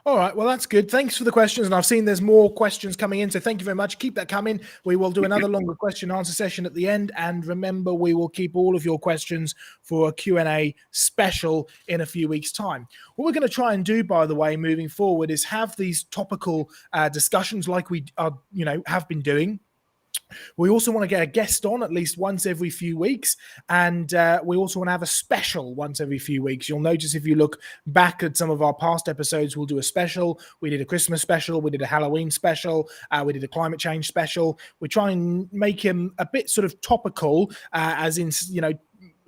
All right, well, that's good. Thanks for the questions. And I've seen there's more questions coming in, so thank you very much. Keep that coming. We will do another longer question answer session at the end. And remember, we will keep all of your questions for a Q&A special in a few weeks' time. What we're going to try and do, by the way, moving forward, is have these topical discussions like we are, have been doing. We also want to get a guest on at least once every few weeks, and we also want to have a special once every few weeks. You'll notice if you look back at some of our past episodes, we'll do a special. We did a Christmas special, we did a Halloween special, we did a climate change special. We try and make him a bit sort of topical, as in,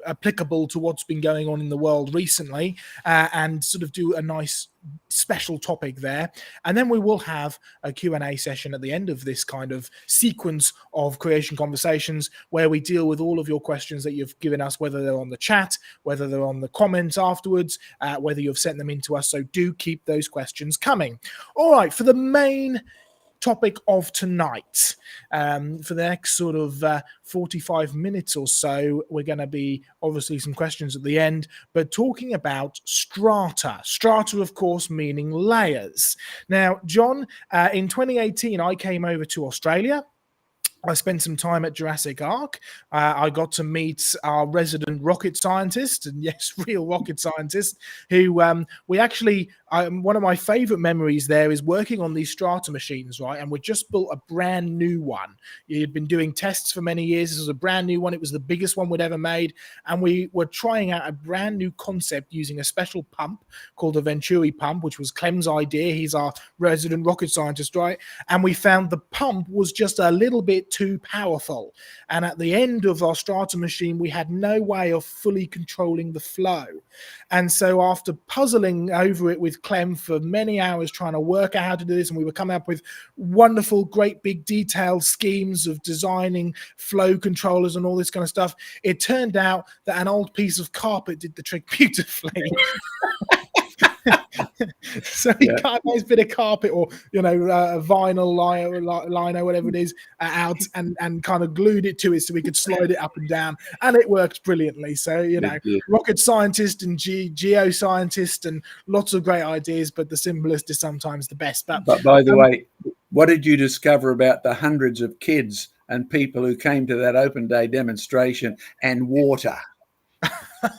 applicable to what's been going on in the world recently, and sort of do a nice special topic there. And then we will have a Q&A session at the end of this kind of sequence of creation conversations where we deal with all of your questions that you've given us, whether they're on the chat, whether they're on the comments afterwards, whether you've sent them in to us. So do keep those questions coming. All right, for the main topic of tonight, for the next sort of 45 minutes or so, we're going to be obviously some questions at the end, but talking about strata, of course, meaning layers. Now, John, in 2018 I came over to Australia. I spent some time at Jurassic Ark. I got to meet our resident rocket scientist, and yes, real rocket scientist, who we actually, one of my favorite memories there is working on these Strata machines, right? And we just built a brand new one. You'd been doing tests for many years. This was a brand new one. It was the biggest one we'd ever made. And we were trying out a brand new concept using a special pump called a Venturi pump, which was Clem's idea. He's our resident rocket scientist, right? And we found the pump was just a little bit too powerful, and at the end of our Strata machine we had no way of fully controlling the flow. And so after puzzling over it with Clem for many hours trying to work out how to do this, and we were coming up with wonderful, great big detailed schemes of designing flow controllers and all this kind of stuff, it turned out that an old piece of carpet did the trick beautifully. So he cut a nice bit of carpet, or a vinyl lino, whatever it is, out and kind of glued it to it so we could slide it up and down, and it worked brilliantly. So rocket scientist and geoscientist and lots of great ideas, but the simplest is sometimes the best. But by the way, what did you discover about the hundreds of kids and people who came to that open day demonstration and water?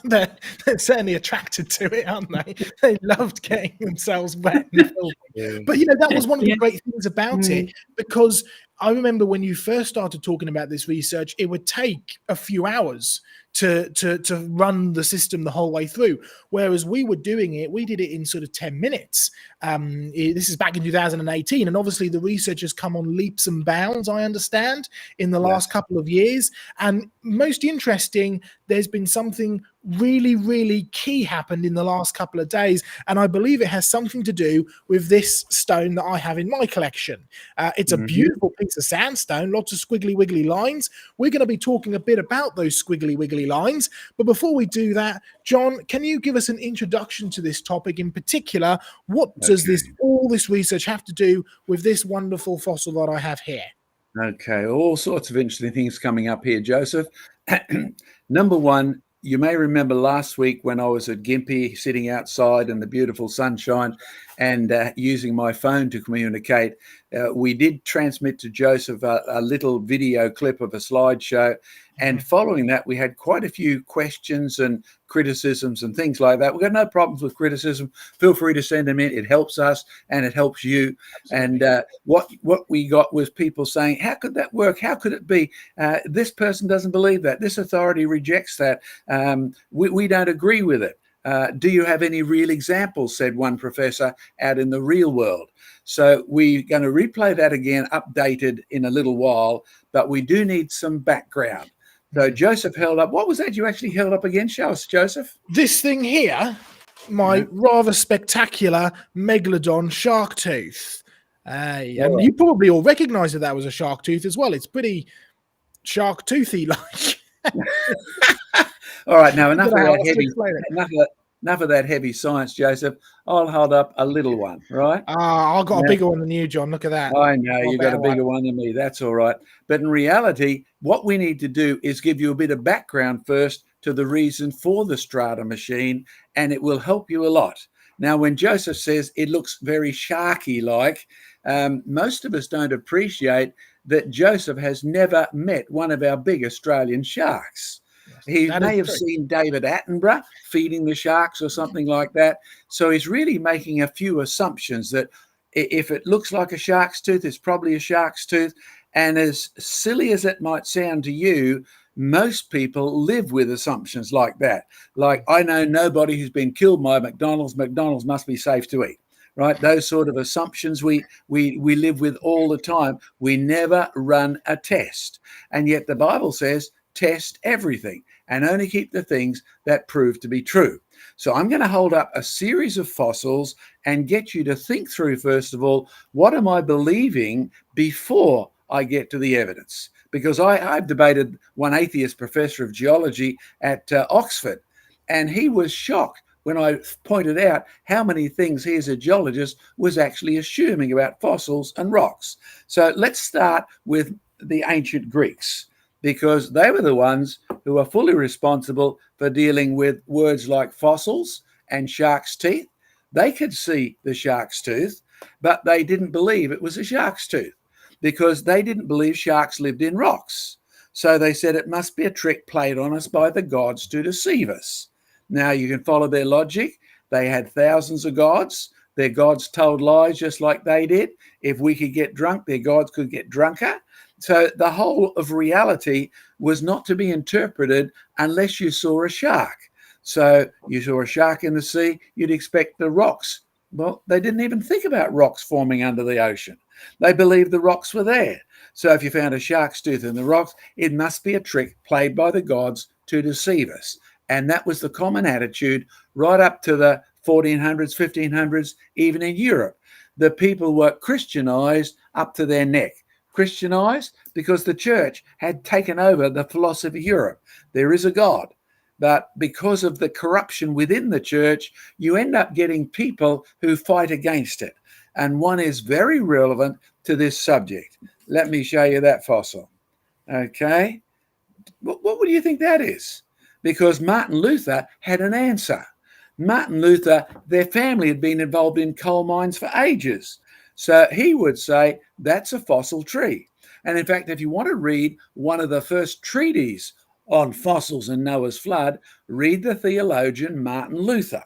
They're certainly attracted to it, aren't they? They loved getting themselves wet and filthy. But that was one of the great things about it, because I remember when you first started talking about this research, it would take a few hours to run the system the whole way through, whereas we were doing it, we did it in sort of 10 minutes. This is back in 2018, and obviously the research has come on leaps and bounds, I understand, in the last couple of years. And most interesting, there's been something really, really key happened in the last couple of days, and I believe it has something to do with this stone that I have in my collection. It's a beautiful piece of sandstone, lots of squiggly wiggly lines. We're going to be talking a bit about those squiggly wiggly lines, but before we do that, John, can you give us an introduction to this topic in particular? What does all this research have to do with this wonderful fossil that I have here? Okay, all sorts of interesting things coming up here, Joseph. Number one, you may remember last week when I was at Gympie, sitting outside in the beautiful sunshine and using my phone to communicate, we did transmit to Joseph a little video clip of a slideshow. And following that, we had quite a few questions and criticisms and things like that. We've got no problems with criticism. Feel free to send them in. It helps us and it helps you. Absolutely. And what we got was people saying, how could that work? How could it be? This person doesn't believe that. This authority rejects that. We don't agree with it. Do you have any real examples, said one professor, out in the real world? So we're going to replay that again, updated in a little while, but we do need some background. So Joseph held up, what was that you actually held up again? Show us, Joseph. This thing here, my rather spectacular megalodon shark tooth. And you probably all recognize that was a shark tooth as well. It's pretty shark toothy like. All right, now enough of that heavy science, Joseph. I'll hold up a little one, right? I've got a bigger one than you, John. Look at that. I know, you've got a bigger one than me. That's all right. But in reality, what we need to do is give you a bit of background first to the reason for the Strata machine, and it will help you a lot. Now, when Joseph says it looks very sharky-like, most of us don't appreciate that Joseph has never met one of our big Australian sharks. He may have seen David Attenborough feeding the sharks or something like that. So he's really making a few assumptions that if it looks like a shark's tooth, it's probably a shark's tooth. And as silly as it might sound to you, most people live with assumptions like that. Like, I know nobody who's been killed by McDonald's. McDonald's must be safe to eat. Right? Those sort of assumptions we live with all the time. We never run a test. And yet the Bible says, test everything and only keep the things that prove to be true. So I'm going to hold up a series of fossils and get you to think through, first of all, what am I believing before I get to the evidence? Because I've debated one atheist professor of geology at Oxford, and he was shocked when I pointed out how many things he as a geologist was actually assuming about fossils and rocks. So let's start with the ancient Greeks, because they were the ones who were fully responsible for dealing with words like fossils and shark's teeth. They could see the shark's tooth, but they didn't believe it was a shark's tooth. because they didn't believe sharks lived in rocks. So they said it must be a trick played on us by the gods to deceive us. Now you can follow their logic. They had thousands of gods. Their gods told lies just like they did. If we could get drunk, their gods could get drunker. So the whole of reality was not to be interpreted unless you saw a shark. So you saw a shark in the sea, you'd expect the rocks. Well, they didn't even think about rocks forming under the ocean. They believed the rocks were there. So if you found a shark's tooth in the rocks, it must be a trick played by the gods to deceive us. And that was the common attitude right up to the 1400s, 1500s, even in Europe. The people were Christianized up to their neck. Christianized because the church had taken over the philosophy of Europe. There is a God. But because of the corruption within the church, you end up getting people who fight against it. And one is very relevant to this subject. Let me show you that fossil. Okay. What would you think that is? Because Martin Luther had an answer. Martin Luther, their family had been involved in coal mines for ages. So he would say that's a fossil tree. And in fact, if you want to read one of the first treatises on fossils and Noah's flood, read the theologian Martin Luther.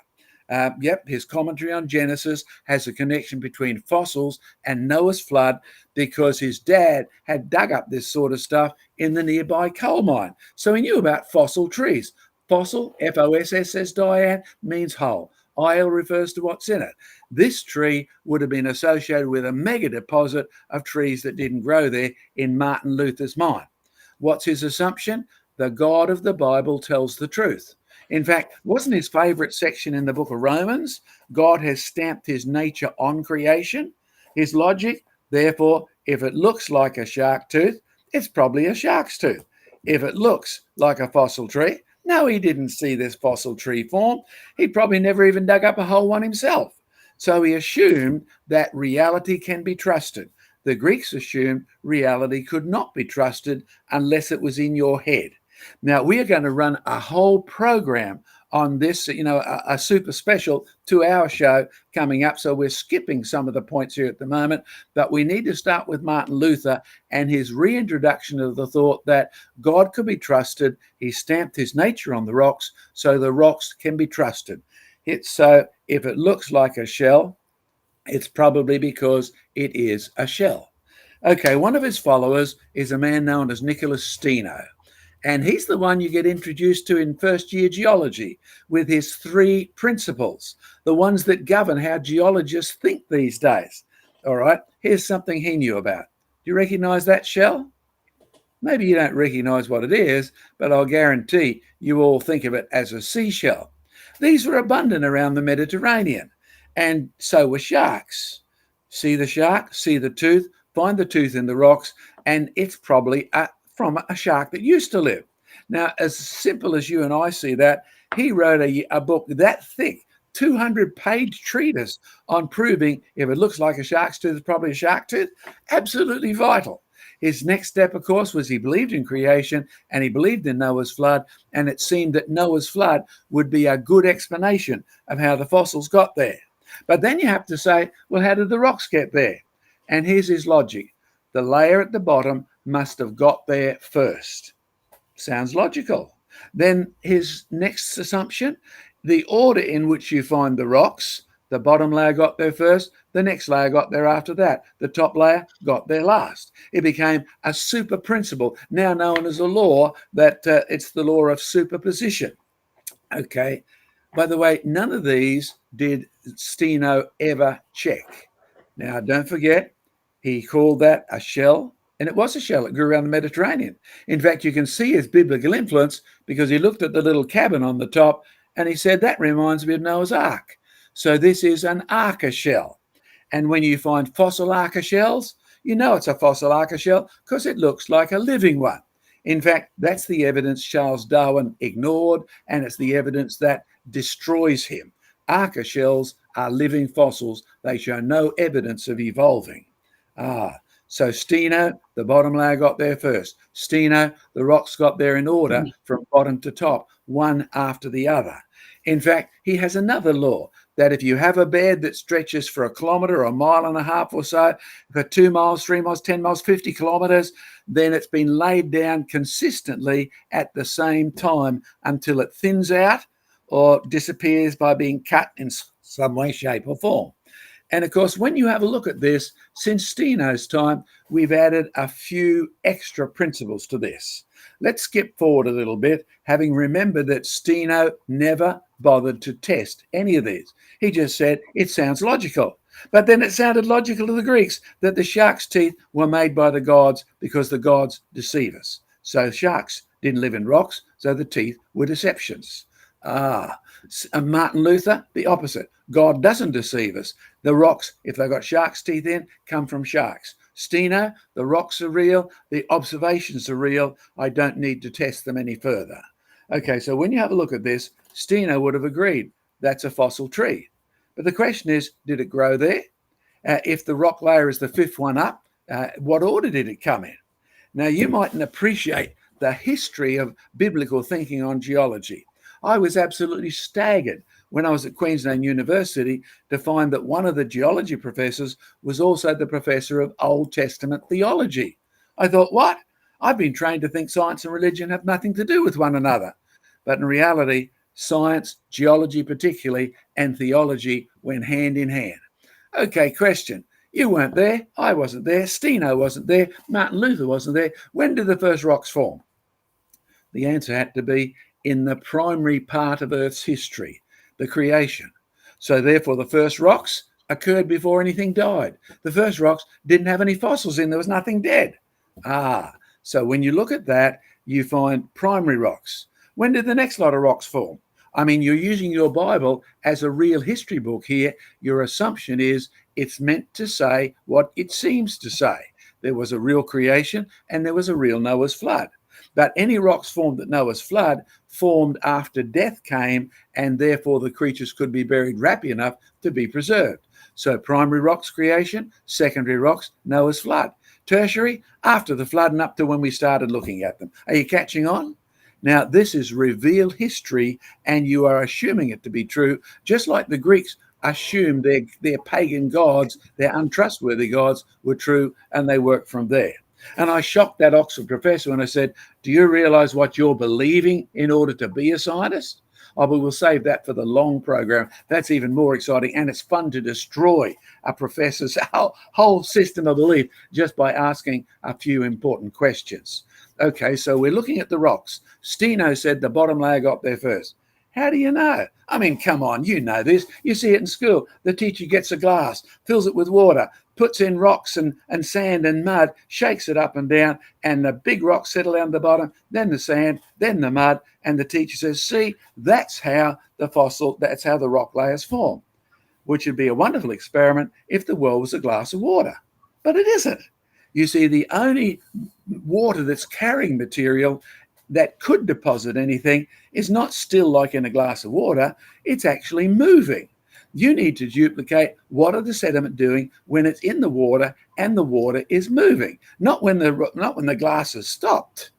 His commentary on Genesis has a connection between fossils and Noah's flood because his dad had dug up this sort of stuff in the nearby coal mine. So he knew about fossil trees. Fossil, F-O-S-S, says Diane, means whole. IL refers to what's in it. This tree would have been associated with a mega deposit of trees that didn't grow there in Martin Luther's mind. What's his assumption? The God of the Bible tells the truth. In fact, wasn't his favorite section in the book of Romans? God has stamped his nature on creation. His logic, therefore, if it looks like a shark tooth, it's probably a shark's tooth. If it looks like a fossil tree, no, he didn't see this fossil tree form. He probably never even dug up a whole one himself. So he assumed that reality can be trusted. The Greeks assumed reality could not be trusted unless it was in your head. Now, we are going to run a whole program on this, a super special 2-hour show coming up. So we're skipping some of the points here at the moment, but we need to start with Martin Luther and his reintroduction of the thought that God could be trusted. He stamped his nature on the rocks, so the rocks can be trusted. So if it looks like a shell, it's probably because it is a shell. Okay, one of his followers is a man known as Nicholas Steno. And he's the one you get introduced to in first year geology with his 3 principles, the ones that govern how geologists think these days. All right, here's something he knew about. Do you recognize that shell? Maybe you don't recognize what it is, but I'll guarantee you all think of it as a seashell. These were abundant around the Mediterranean, and so were sharks. See the shark, see the tooth, find the tooth in the rocks, and it's probably from a shark that used to live. Now, as simple as you and I see that, he wrote a book that thick, 200-page treatise on proving if it looks like a shark's tooth, it's probably a shark tooth. Absolutely vital. His next step, of course, was he believed in creation and he believed in Noah's flood, and it seemed that Noah's flood would be a good explanation of how the fossils got there. But then you have to say, well, how did the rocks get there? And here's his logic. The layer at the bottom must have got there first. Sounds logical. Then his next assumption, the order in which you find the rocks, the bottom layer got there first, the next layer got there after that, the top layer got there last. It became a super principle, now known as a law, that it's the law of superposition. Okay, by the way, none of these did Steno ever check. Now, don't forget, he called that a shell, and it was a shell. It grew around the Mediterranean. In fact, you can see his biblical influence because he looked at the little cabin on the top and he said, that reminds me of Noah's Ark. So this is an Arca shell. And when you find fossil Arca shells, you know it's a fossil Arca shell because it looks like a living one. In fact, that's the evidence Charles Darwin ignored, and it's the evidence that destroys him. Arca shells are living fossils. They show no evidence of evolving. So Steno, the bottom layer got there first. Steno, the rocks got there in order from bottom to top. one after the other. In fact, he has another law that if you have a bed that stretches for a kilometre or a mile and a half or so, for 2 miles, 3 miles, 10 miles, 50 kilometres, then it's been laid down consistently at the same time until it thins out or disappears by being cut in some way, shape or form. And of course, when you have a look at this, since Steno's time, we've added a few extra principles to this. Let's skip forward a little bit, having remembered that Steno never bothered to test any of these. He just said, it sounds logical. But then it sounded logical to the Greeks that the shark's teeth were made by the gods because the gods deceive us. So sharks didn't live in rocks, so the teeth were deceptions. Martin Luther, the opposite. God doesn't deceive us. The rocks, if they've got shark's teeth in, come from sharks. Steno, the rocks are real, the observations are real. I don't need to test them any further. Okay, so when you have a look at this, Steno would have agreed that's a fossil tree. But the question is, did it grow there? If the rock layer is the fifth one up, what order did it come in? Now, you mightn't appreciate the history of biblical thinking on geology. I was absolutely staggered when I was at Queensland University to find that one of the geology professors was also the professor of Old Testament theology. I thought, what? I've been trained to think science and religion have nothing to do with one another. But in reality, science, geology particularly, and theology went hand in hand. Okay, question. You weren't there. I wasn't there. Steno wasn't there. Martin Luther wasn't there. When did the first rocks form? The answer had to be in the primary part of Earth's history, the creation. So therefore, the first rocks occurred before anything died. The first rocks didn't have any fossils in. There was nothing dead. So when you look at that, you find primary rocks. When did the next lot of rocks form? I mean, you're using your Bible as a real history book here. Your assumption is it's meant to say what it seems to say. There was a real creation and there was a real Noah's flood. But any rocks formed at Noah's flood formed after death came, and therefore the creatures could be buried rapidly enough to be preserved. So primary rocks creation, secondary rocks, Noah's flood. Tertiary, after the flood and up to when we started looking at them. Are you catching on? Now, this is revealed history, and you are assuming it to be true, just like the Greeks assumed their pagan gods, their untrustworthy gods, were true, and they worked from there. And I shocked that Oxford professor when I said, do you realize what you're believing in order to be a scientist? Oh, but we'll save that for the long program. That's even more exciting. And it's fun to destroy a professor's whole system of belief just by asking a few important questions. Okay, so we're looking at the rocks. Steno said the bottom layer got there first. How do you know? I mean, come on, you know this. You see it in school. The teacher gets a glass, fills it with water, puts in rocks and sand and mud, shakes it up and down, and the big rocks settle down the bottom, then the sand, then the mud, and the teacher says, see, that's how the rock layers form, which would be a wonderful experiment if the world was a glass of water. But it isn't. You see, the only water that's carrying material that could deposit anything is not still like in a glass of water, it's actually moving. You need to duplicate what are the sediment doing when it's in the water and the water is moving, not when the glass is stopped.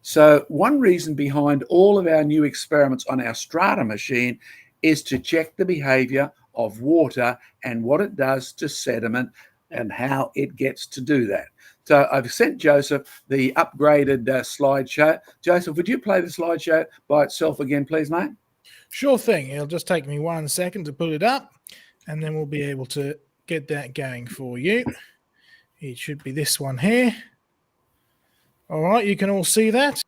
So one reason behind all of our new experiments on our Strata machine is to check the behavior of water and what it does to sediment and how it gets to do that. So I've sent Joseph the upgraded slideshow. Joseph, would you play the slideshow by itself again, please, mate? Sure thing. It'll just take me 1 second to put it up, and then we'll be able to get that going for you. It should be this one here. All right, you can all see that.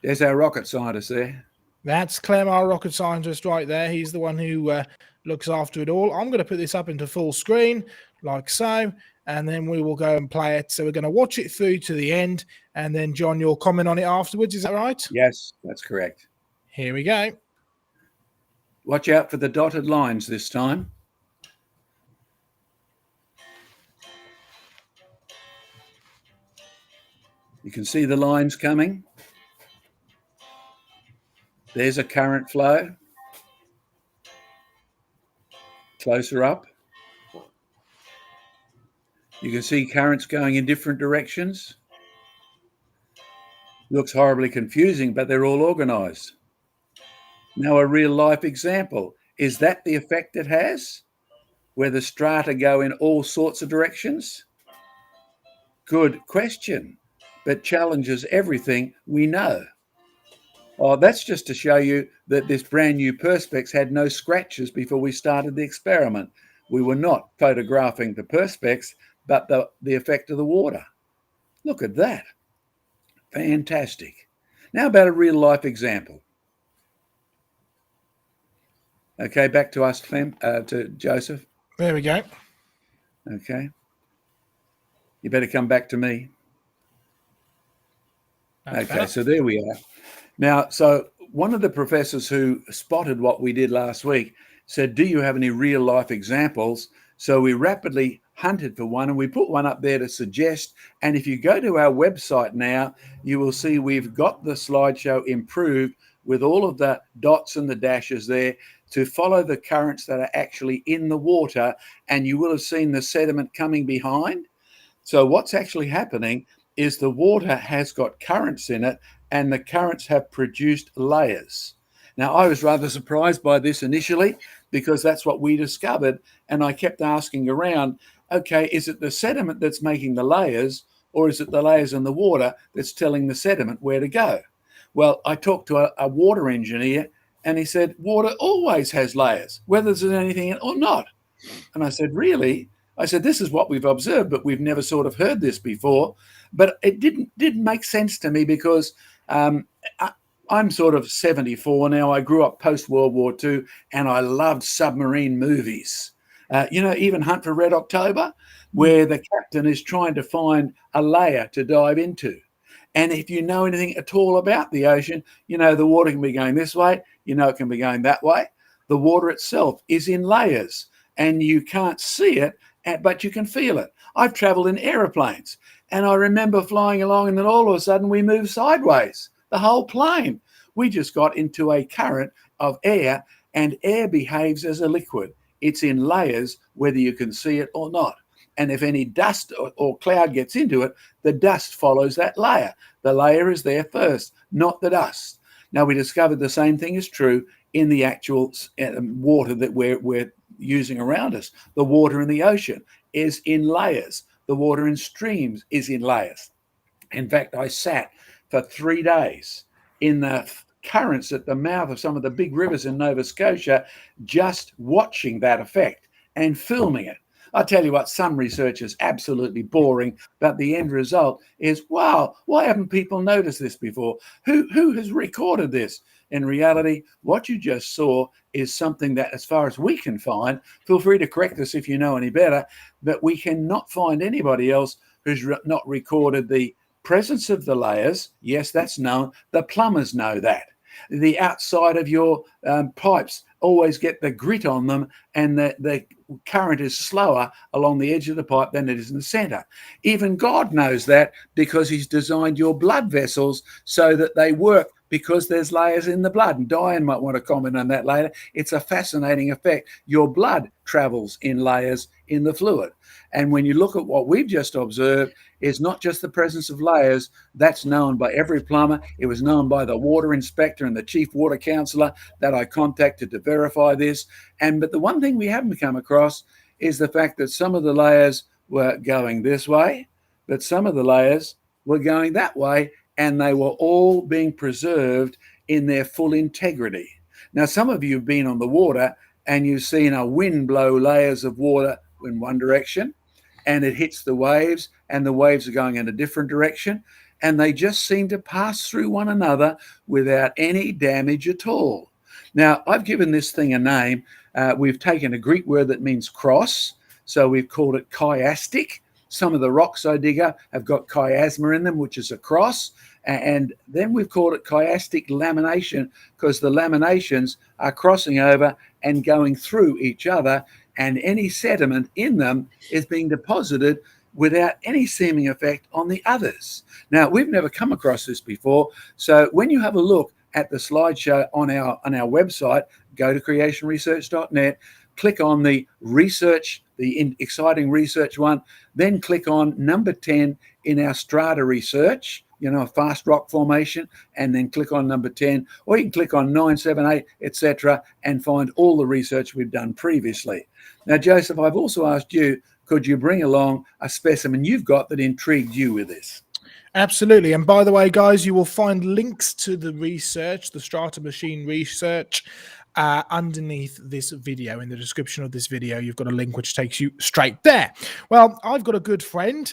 There's our rocket scientist there. That's Clem, our rocket scientist, right there. He's the one who looks after it all. I'm going to put this up into full screen, like so, and then we will go and play it. So we're going to watch it through to the end, and then, John, you'll comment on it afterwards. Is that right? Yes, that's correct. Here we go. Watch out for the dotted lines this time. You can see the lines coming. There's a current flow. Closer up. You can see currents going in different directions. Looks horribly confusing, but they're all organized. Now, a real life example. Is that the effect it has? Where the strata go in all sorts of directions? Good question, but challenges everything we know. Oh, that's just to show you that this brand new Perspex had no scratches before we started the experiment. We were not photographing the Perspex, but the effect of the water. Look at that. Fantastic. Now about a real life example. Okay, back to us, Clem, to Joseph. There we go. Okay. You better come back to me. Okay, so there we are. Now, so one of the professors who spotted what we did last week said, do you have any real life examples? So we rapidly hunted for one and we put one up there to suggest. And if you go to our website now, you will see we've got the slideshow improved with all of the dots and the dashes there to follow the currents that are actually in the water. And you will have seen the sediment coming behind. So what's actually happening is the water has got currents in it and the currents have produced layers. Now, I was rather surprised by this initially because that's what we discovered. And I kept asking around, okay, is it the sediment that's making the layers or is it the layers in the water that's telling the sediment where to go? Well, I talked to a water engineer and he said, water always has layers, whether there's anything in it or not. And I said, really? I said, this is what we've observed, but we've never sort of heard this before. But it didn't make sense to me because I'm sort of 74 now. I grew up post-World War II and I loved submarine movies. Even Hunt for Red October, where the captain is trying to find a layer to dive into. And if you know anything at all about the ocean, the water can be going this way, it can be going that way. The water itself is in layers and you can't see it, but you can feel it. I've traveled in aeroplanes and I remember flying along and then all of a sudden we moved sideways, the whole plane. We just got into a current of air and air behaves as a liquid. It's in layers, whether you can see it or not. And if any dust or cloud gets into it, the dust follows that layer. The layer is there first, not the dust. Now, we discovered the same thing is true in the actual water that we're using around us. The water in the ocean is in layers. The water in streams is in layers. In fact, I sat for 3 days in the currents at the mouth of some of the big rivers in Nova Scotia, just watching that effect and filming it. I tell you what, some research is absolutely boring, but the end result is, wow, why haven't people noticed this before? Who has recorded this? In reality, what you just saw is something that, as far as we can find, feel free to correct us if you know any better, but we cannot find anybody else who's not recorded the presence of the layers. Yes, that's known. The plumbers know that. The outside of your pipes always get the grit on them and the current is slower along the edge of the pipe than it is in the center. Even God knows that because he's designed your blood vessels so that they work because there's layers in the blood. And Diane might want to comment on that later. It's a fascinating effect. Your blood travels in layers in the fluid. And when you look at what we've just observed, is not just the presence of layers. That's known by every plumber. It was known by the water inspector and the chief water counsellor that I contacted to verify this. But the one thing we haven't come across is the fact that some of the layers were going this way, but some of the layers were going that way, and they were all being preserved in their full integrity. Now, some of you have been on the water and you've seen a wind blow layers of water in one direction, and it hits the waves, and the waves are going in a different direction, and they just seem to pass through one another without any damage at all. Now, I've given this thing a name. We've taken a Greek word that means cross, so we've called it chiastic. Some of the rocks I dig up have got chiasma in them, which is a cross, and then we've called it chiastic lamination because the laminations are crossing over and going through each other, and any sediment in them is being deposited without any seeming effect on the others. Now, we've never come across this before, so when you have a look at the slideshow on our website, go to creationresearch.net, click on the research, the exciting research one, then click on number 10 in our Strata research, a fast rock formation, and then click on number 10, or you can click on 9, 7, 8, etc., and find all the research we've done previously. Now, Joseph, I've also asked you, could you bring along a specimen you've got that intrigued you with this? Absolutely. And by the way, guys, you will find links to the research, the Strata machine research, underneath this video. In the description of this video, you've got a link which takes you straight there. Well, I've got a good friend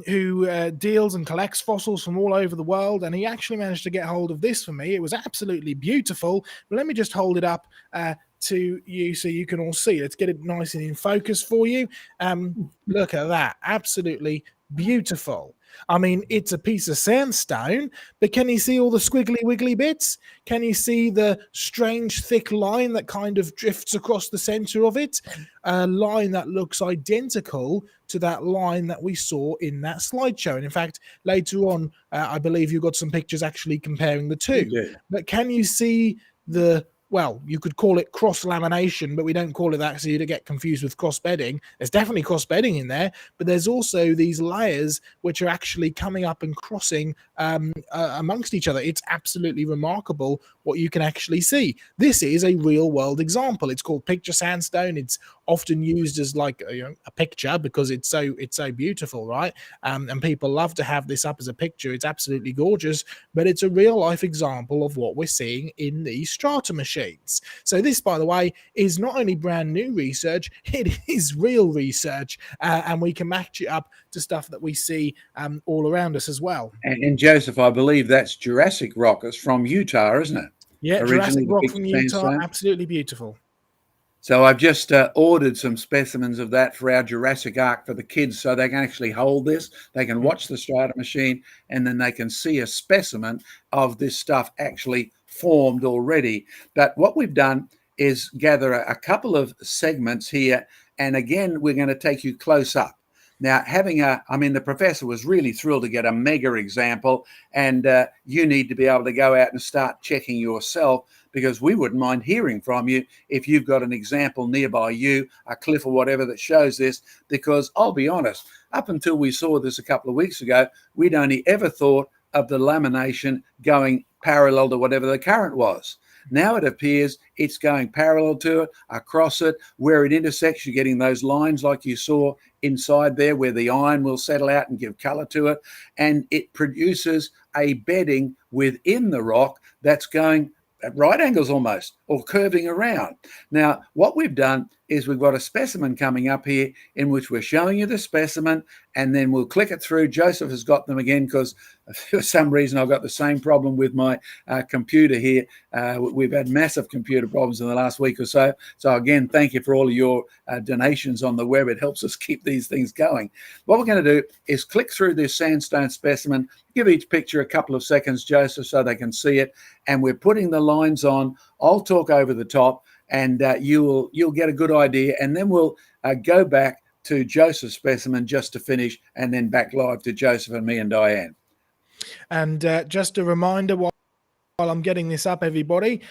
who deals and collects fossils from all over the world, and he actually managed to get hold of this for me. It was absolutely beautiful. But let me just hold it up to you so you can all see. Let's get it nice and in focus for you. Look at that. Absolutely beautiful. I mean, it's a piece of sandstone, but can you see all the squiggly wiggly bits? Can you see the strange thick line that kind of drifts across the center of it? A line that looks identical to that line that we saw in that slideshow. And in fact, later on, I believe you got some pictures actually comparing the two. But can you see the, well, you could call it cross lamination, but we don't call it that so you don't get confused with cross bedding. There's definitely cross bedding in there, but there's also these layers which are actually coming up and crossing amongst each other. It's absolutely remarkable what you can actually see. This is a real world example. It's called picture sandstone. It's often used as like a picture because it's so beautiful, right? And people love to have this up as a picture. It's absolutely gorgeous, but it's a real life example of what we're seeing in these strata machines. So this, by the way, is not only brand new research, it is real research, and we can match it up to stuff that we see all around us as well. And Joseph, I believe that's Jurassic rock. It's from Utah, isn't it? Yeah, Jurassic rock from Utah, absolutely beautiful. So I've just ordered some specimens of that for our Jurassic Ark for the kids so they can actually hold this. They can watch the Strata machine and then they can see a specimen of this stuff actually formed already. But what we've done is gather a couple of segments here. And again, we're going to take you close up. Now, the professor was really thrilled to get a mega example, and you need to be able to go out and start checking yourself, because we wouldn't mind hearing from you if you've got an example nearby you, a cliff or whatever that shows this, because I'll be honest, up until we saw this a couple of weeks ago, we'd only ever thought of the lamination going parallel to whatever the current was. Now it appears it's going parallel to it, across it, where it intersects, you're getting those lines like you saw inside there where the iron will settle out and give color to it. And it produces a bedding within the rock that's going at right angles almost, or curving around. Now, what we've done is we've got a specimen coming up here in which we're showing you the specimen, and then we'll click it through. Joseph has got them again because for some reason I've got the same problem with my computer here. We've had massive computer problems in the last week or so. So again, thank you for all of your donations on the web. It helps us keep these things going. What we're going to do is click through this sandstone specimen, give each picture a couple of seconds, Joseph, so they can see it. And we're putting the lines on. I'll talk over the top, and you'll get a good idea. And then we'll go back to Joseph's specimen just to finish, and then back live to Joseph and me and Diane. And just a reminder, while I'm getting this up, everybody,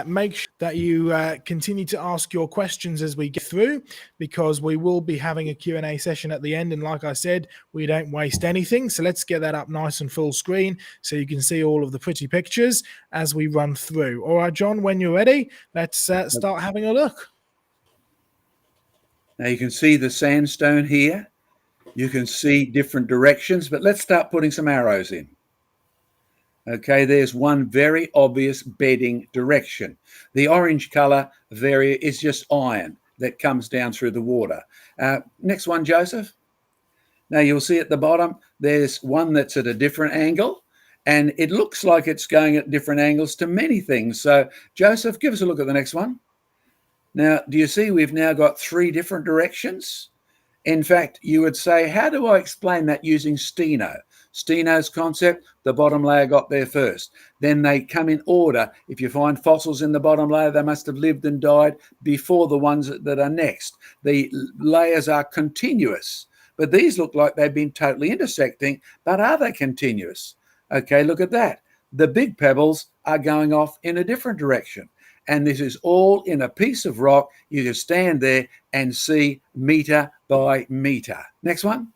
make sure that you continue to ask your questions as we get through, because we will be having a Q&A session at the end. And like I said, we don't waste anything. So let's get that up nice and full screen so you can see all of the pretty pictures as we run through. All right, John, when you're ready, let's start having a look. Now you can see the sandstone here. You can see different directions, but let's start putting some arrows in. Okay, there's one very obvious bedding direction. The orange color there is just iron that comes down through the water. Next one, Joseph. Now you'll see at the bottom, there's one that's at a different angle, and it looks like it's going at different angles to many things. So Joseph, give us a look at the next one. Now, do you see we've now got 3 different directions? In fact, you would say, how do I explain that using Steno? Steno's concept, the bottom layer got there first. Then they come in order. If you find fossils in the bottom layer, they must have lived and died before the ones that are next. The layers are continuous, but these look like they've been totally intersecting, but are they continuous? Okay, look at that. The big pebbles are going off in a different direction. And this is all in a piece of rock. You just stand there and see meter by meter. Next one.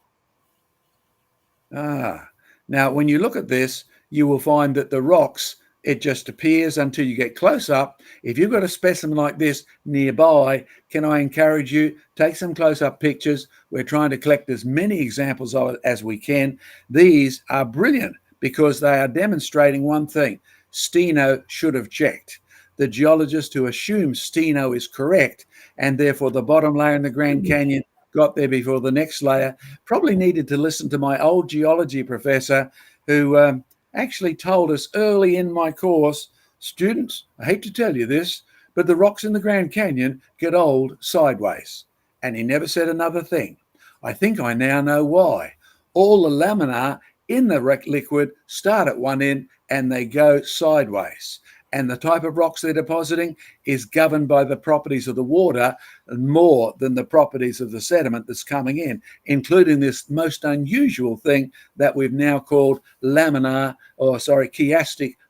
Now, when you look at this, you will find that the rocks, it just appears until you get close up. If you've got a specimen like this nearby, can I encourage you, take some close-up pictures. We're trying to collect as many examples of it as we can. These are brilliant because they are demonstrating one thing. Steno should have checked. The geologist who assumes Steno is correct, and therefore the bottom layer in the Grand Canyon got there before the next layer, probably needed to listen to my old geology professor who actually told us early in my course, students, I hate to tell you this, but the rocks in the Grand Canyon get old sideways. And he never said another thing. I think I now know why. All the laminar in the liquid start at one end and they go sideways. And the type of rocks they're depositing is governed by the properties of the water more than the properties of the sediment that's coming in, including this most unusual thing that we've now called chiastic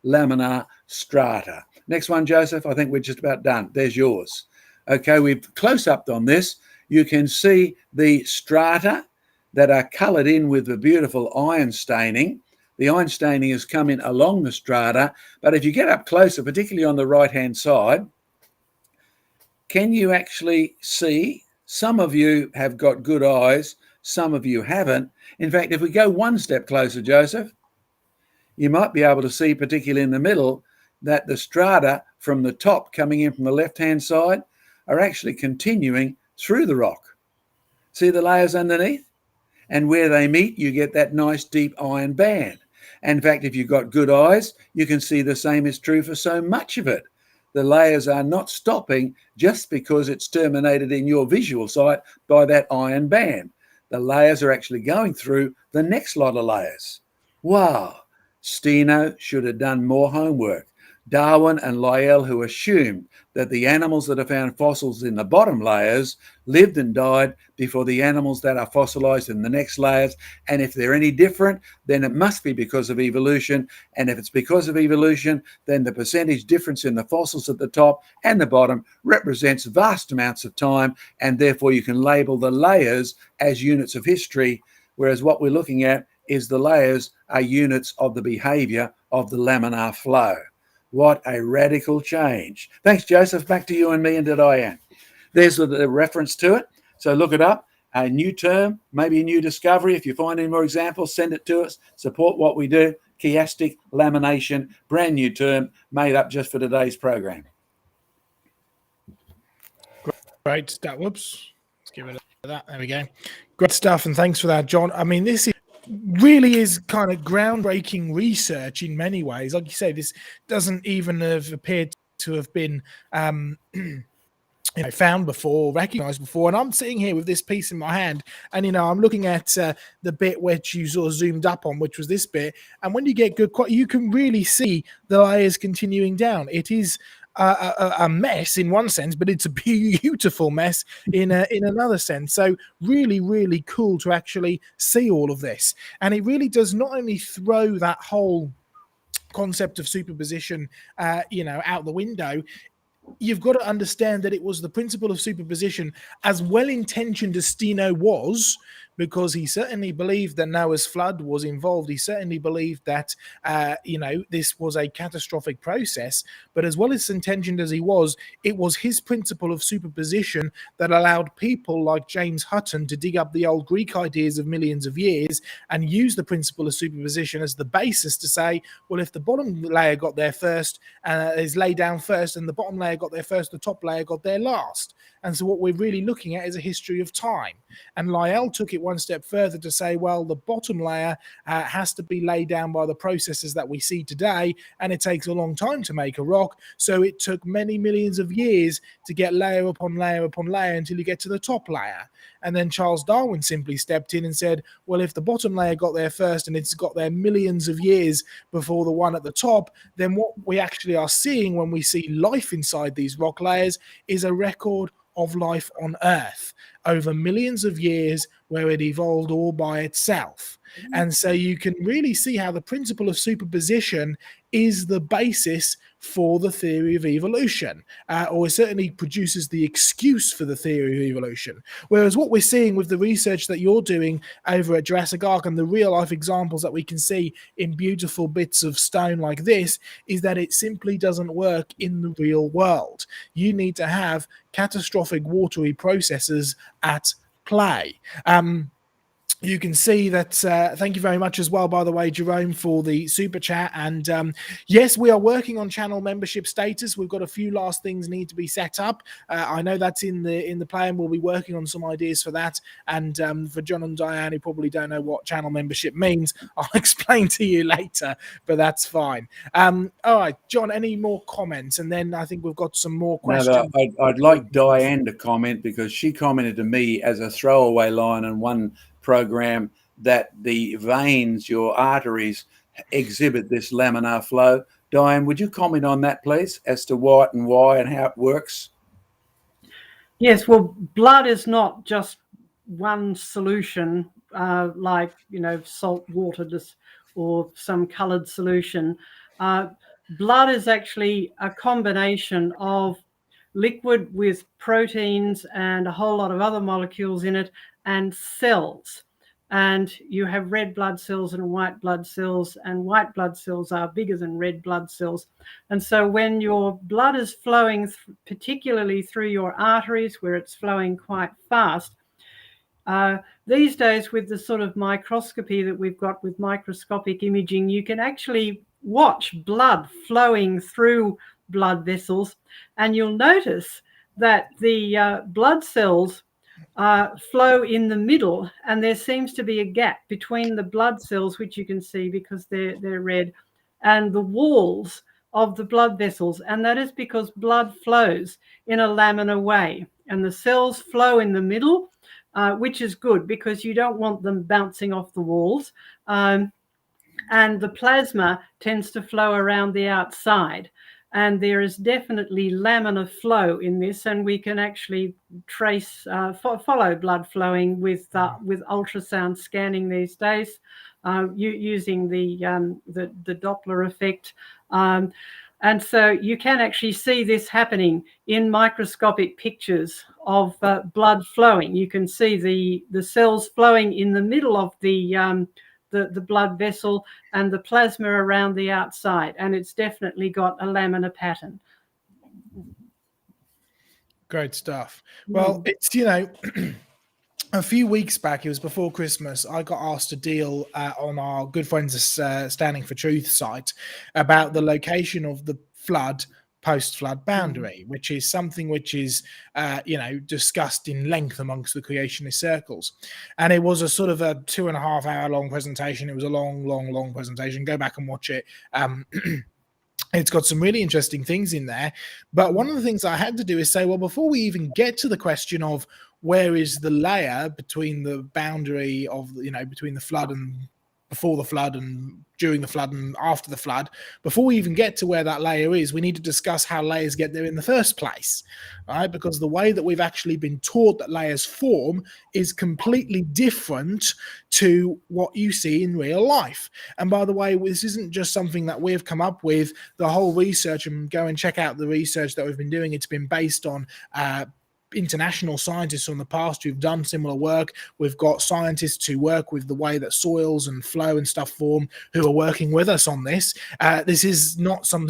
laminar strata. Next one, Joseph, I think we're just about done. There's yours. Okay, we've close-upped on this. You can see the strata that are coloured in with the beautiful iron staining. The iron staining has come in along the strata, but if you get up closer, particularly on the right-hand side, can you actually see? Some of you have got good eyes, some of you haven't. In fact, if we go one step closer, Joseph, you might be able to see, particularly in the middle, that the strata from the top coming in from the left-hand side are actually continuing through the rock. See the layers underneath? And where they meet, you get that nice deep iron band. And in fact, if you've got good eyes, you can see the same is true for so much of it. The layers are not stopping just because it's terminated in your visual sight by that iron band. The layers are actually going through the next lot of layers. Wow, Steno should have done more homework. Darwin and Lyell, who assumed that the animals that are found fossils in the bottom layers lived and died before the animals that are fossilized in the next layers. And if they're any different, then it must be because of evolution. And if it's because of evolution, then the percentage difference in the fossils at the top and the bottom represents vast amounts of time. And therefore you can label the layers as units of history, whereas what we're looking at is the layers are units of the behavior of the laminar flow. What a radical change. Thanks, Joseph. Back to you and me and to Diane. There's the reference to it. So look it up. A new term, maybe a new discovery. If you find any more examples, send it to us. Support what we do. Chiastic lamination, brand new term made up just for today's program. Great stuff. Whoops. Let's give it that. There we go. Great stuff. And thanks for that, John. I mean, this really is kind of groundbreaking research in many ways. Like you say, this doesn't even have appeared to have been found before, recognized before. And I'm sitting here with this piece in my hand, and I'm looking at the bit which you sort of zoomed up on, which was this bit. And when you get good, you can really see the layers continuing down. It is a mess in one sense, but it's a beautiful mess in another sense. So really, really cool to actually see all of this. And it really does not only throw that whole concept of superposition, out the window. You've got to understand that it was the principle of superposition, as well-intentioned as Steno was, because he certainly believed that Noah's flood was involved. He certainly believed that, this was a catastrophic process. But as well as intentioned as he was, it was his principle of superposition that allowed people like James Hutton to dig up the old Greek ideas of millions of years and use the principle of superposition as the basis to say, well, if the bottom layer got there first, is laid down first, and the bottom layer got there first, the top layer got there last. And so what we're really looking at is a history of time. And Lyell took it one step further to say, well, the bottom layer has to be laid down by the processes that we see today, and it takes a long time to make a rock. So it took many millions of years to get layer upon layer upon layer until you get to the top layer. And then Charles Darwin simply stepped in and said, well, if the bottom layer got there first and it's got there millions of years before the one at the top, then what we actually are seeing when we see life inside these rock layers is a record of life on Earth over millions of years where it evolved all by itself. And so you can really see how the principle of superposition is the basis for the theory of evolution, or it certainly produces the excuse for the theory of evolution. Whereas what we're seeing with the research that you're doing over at Jurassic Ark and the real life examples that we can see in beautiful bits of stone like this is that it simply doesn't work in the real world. You need to have catastrophic watery processes at play. You can see that. Thank you very much as well, by the way, Jerome, for the super chat. And yes, we are working on channel membership status. We've got a few last things need to be set up. I know that's in the plan. We'll be working on some ideas for that. And for John and Diane, who probably don't know what channel membership means, I'll explain to you later. But that's fine. All right, John. Any more comments? And then I think we've got some more questions. No, I'd like Diane to comment, because she commented to me as a throwaway line in one program that the veins, your arteries, exhibit this laminar flow. Diane, would you comment on that, please, as to what and why and how it works? Yes, well, blood is not just one solution, like, salt water or some colored solution. Blood is actually a combination of liquid with proteins and a whole lot of other molecules in it, and cells. And you have red blood cells and white blood cells, and white blood cells are bigger than red blood cells. And so when your blood is flowing, particularly through your arteries, where it's flowing quite fast, these days with the sort of microscopy that we've got with microscopic imaging, you can actually watch blood flowing through blood vessels, and you'll notice that the blood cells flow in the middle, and there seems to be a gap between the blood cells, which you can see because they're red, and the walls of the blood vessels. And that is because blood flows in a laminar way, and the cells flow in the middle, which is good because you don't want them bouncing off the walls. And the plasma tends to flow around the outside. And there is definitely laminar flow in this, and we can actually trace, follow blood flowing with ultrasound scanning these days, using the Doppler effect. And so you can actually see this happening in microscopic pictures of blood flowing. You can see the cells flowing in the middle of the blood vessel and the plasma around the outside, and it's definitely got a laminar pattern. Great stuff. Well, it's, a few weeks back, it was before Christmas, I got asked to deal on our Good Friends Standing for Truth site about the location of the flood post-flood boundary, which is something which is, discussed in length amongst the creationist circles. And it was a sort of a 2.5 hour long presentation. It was a long presentation. Go back and watch it. It's got some really interesting things in there. But one of the things I had to do is say, well, before we even get to the question of where is the layer between the boundary of, between the flood and before the flood and during the flood and after the flood, before we even get to where that layer is, we need to discuss how layers get there in the first place, right? Because the way that we've actually been taught that layers form is completely different to what you see in real life. And by the way, this isn't just something that we've come up with. The whole research, and go and check out the research that we've been doing, it's been based on international scientists from the past who've done similar work. We've got scientists who work with the way that soils and flow and stuff form who are working with us on this. This is not some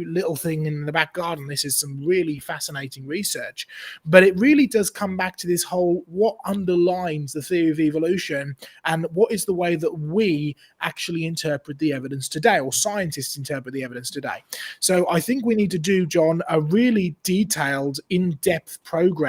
little thing in the back garden. This is some really fascinating research, but it really does come back to this whole what underlines the theory of evolution and what is the way that we actually interpret the evidence today, or scientists interpret the evidence today. So I think we need to do, John, a really detailed, in-depth program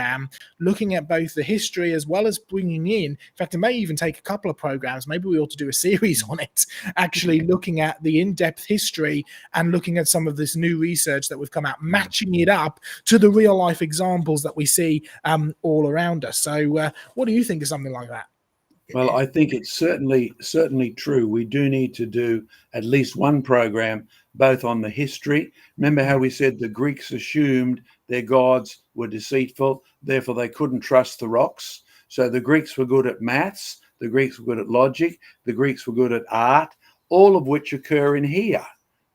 looking at both the history as well as bringing in fact, it may even take a couple of programs. Maybe we ought to do a series on it, actually looking at the in-depth history and looking at some of this new research that we've come out, matching it up to the real life examples that we see all around us. So what do you think of something like that? Well, I think it's certainly true. We do need to do at least one program both on the history. Remember how we said the Greeks assumed their gods were deceitful, therefore they couldn't trust the rocks. So the Greeks were good at maths, the Greeks were good at logic, the Greeks were good at art, all of which occur in here,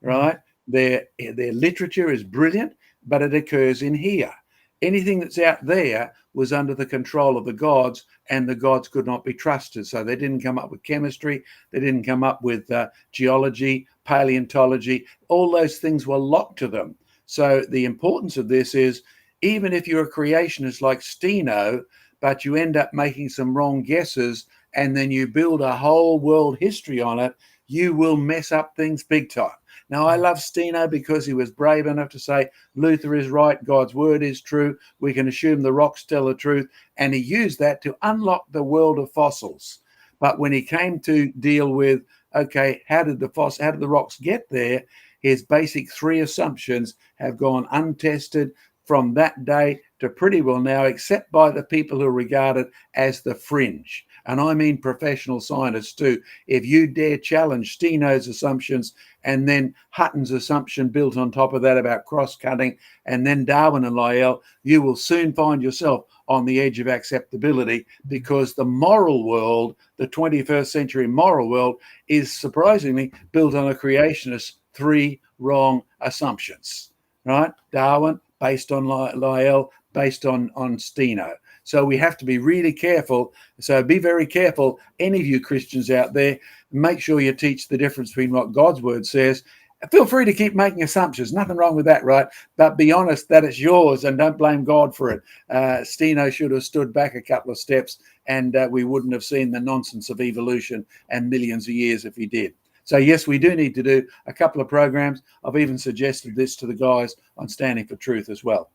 right? Their literature is brilliant, but it occurs in here. Anything that's out there was under the control of the gods, and the gods could not be trusted. So they didn't come up with chemistry, they didn't come up with geology, paleontology. All those things were locked to them. So the importance of this is, even if you're a creationist like Steno, but you end up making some wrong guesses and then you build a whole world history on it, you will mess up things big time. Now, I love Steno because he was brave enough to say, Luther is right, God's word is true, we can assume the rocks tell the truth, and he used that to unlock the world of fossils. But when he came to deal with, okay, how did the rocks get there, his basic three assumptions have gone untested from that day to pretty well now, except by the people who regard it as the fringe. And I mean professional scientists too. If you dare challenge Steno's assumptions and then Hutton's assumption built on top of that about cross-cutting, and then Darwin and Lyell, you will soon find yourself on the edge of acceptability, because the moral world, the 21st century moral world, is surprisingly built on a creationist three wrong assumptions, right? Darwin, based on Lyell, based on Steno. So we have to be really careful. So be very careful, any of you Christians out there. Make sure you teach the difference between what God's word says. Feel free to keep making assumptions. Nothing wrong with that, right? But be honest that it's yours and don't blame God for it. Steno should have stood back a couple of steps, and we wouldn't have seen the nonsense of evolution and millions of years if he did. So yes, we do need to do a couple of programs. I've even suggested this to the guys on Standing for Truth as well.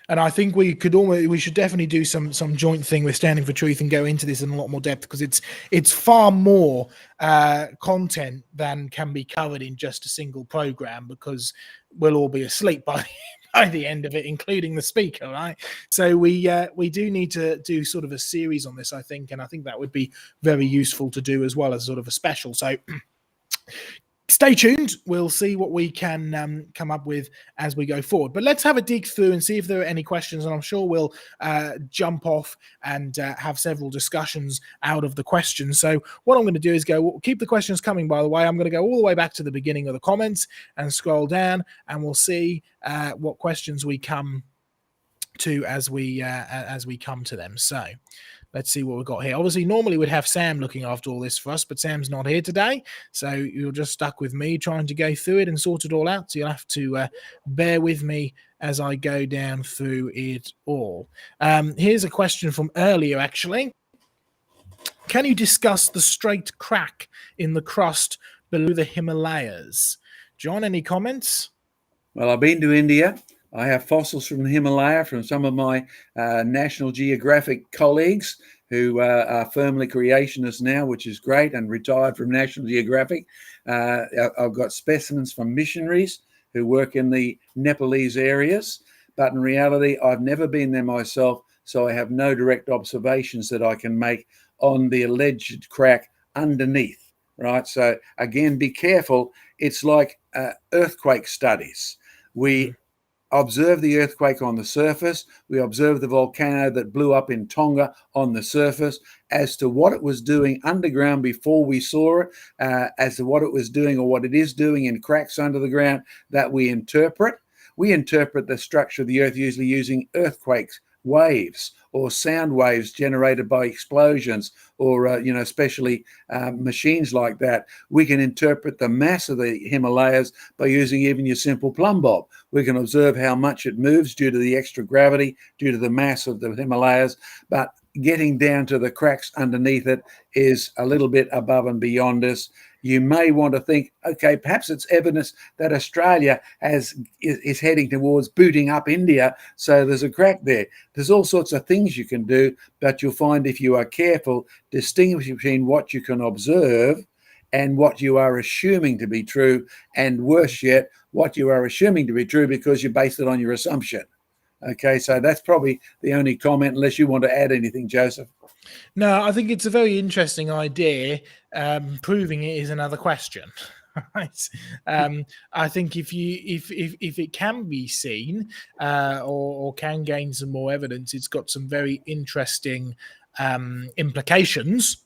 And I think we should definitely do some joint thing with Standing for Truth and go into this in a lot more depth, because it's far more content than can be covered in just a single program, because we'll all be asleep by the end of it, including the speaker, right? So we do need to do sort of a series on this, I think, and I think that would be very useful to do as well as sort of a special. So stay tuned. We'll see what we can come up with as we go forward. But let's have a dig through and see if there are any questions. And I'm sure we'll jump off and have several discussions out of the questions. So what I'm going to do is keep the questions coming, by the way. I'm going to go all the way back to the beginning of the comments and scroll down, and we'll see what questions we come to as we come to them. So let's see what we've got here. Obviously, normally we'd have Sam looking after all this for us, but Sam's not here today. So you're just stuck with me trying to go through it and sort it all out. So you'll have to bear with me as I go down through it all. Here's a question from earlier, actually. Can you discuss the straight crack in the crust below the Himalayas? John, any comments? Well, I've been to India. I have fossils from the Himalaya from some of my National Geographic colleagues who are firmly creationists now, which is great, and retired from National Geographic. I've got specimens from missionaries who work in the Nepalese areas, but in reality, I've never been there myself, so I have no direct observations that I can make on the alleged crack underneath, right? So again, be careful. It's like earthquake studies. We observe the earthquake on the surface. We observe the volcano that blew up in Tonga on the surface. As to what it was doing underground before we saw it, as to what it was doing or what it is doing in cracks under the ground, that we interpret. We interpret the structure of the earth usually using earthquakes, waves, or sound waves generated by explosions, or especially machines like that. We can interpret the mass of the Himalayas by using even your simple plumb bob. We can observe how much it moves due to the extra gravity, due to the mass of the Himalayas, but getting down to the cracks underneath it is a little bit above and beyond us. You may want to think, okay, perhaps it's evidence that Australia is heading towards booting up India, so there's a crack there. There's all sorts of things you can do, but you'll find if you are careful, distinguish between what you can observe and what you are assuming to be true, and worse yet, what you are assuming to be true because you base it on your assumption. Okay, so that's probably the only comment, unless you want to add anything, Joseph. No, I think it's a very interesting idea. Proving it is another question. Right. I think if it can be seen or can gain some more evidence, it's got some very interesting implications.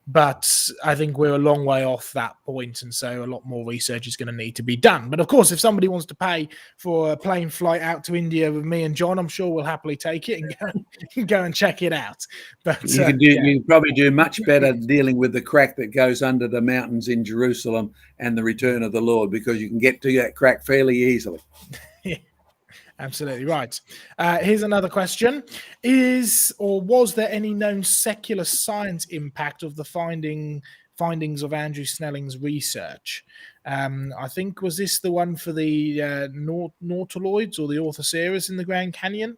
But I think we're a long way off that point, and so a lot more research is going to need to be done. But of course, if somebody wants to pay for a plane flight out to India with me and John, I'm sure we'll happily take it and go and check it out. But you can probably do much better dealing with the crack that goes under the mountains in Jerusalem and the return of the Lord, because you can get to that crack fairly easily. Yeah. Absolutely right. Here's another question. Was there any known secular science impact of the findings of Andrew Snelling's research? I think, was this the one for the nautiloids or the Orthoceras in the Grand Canyon?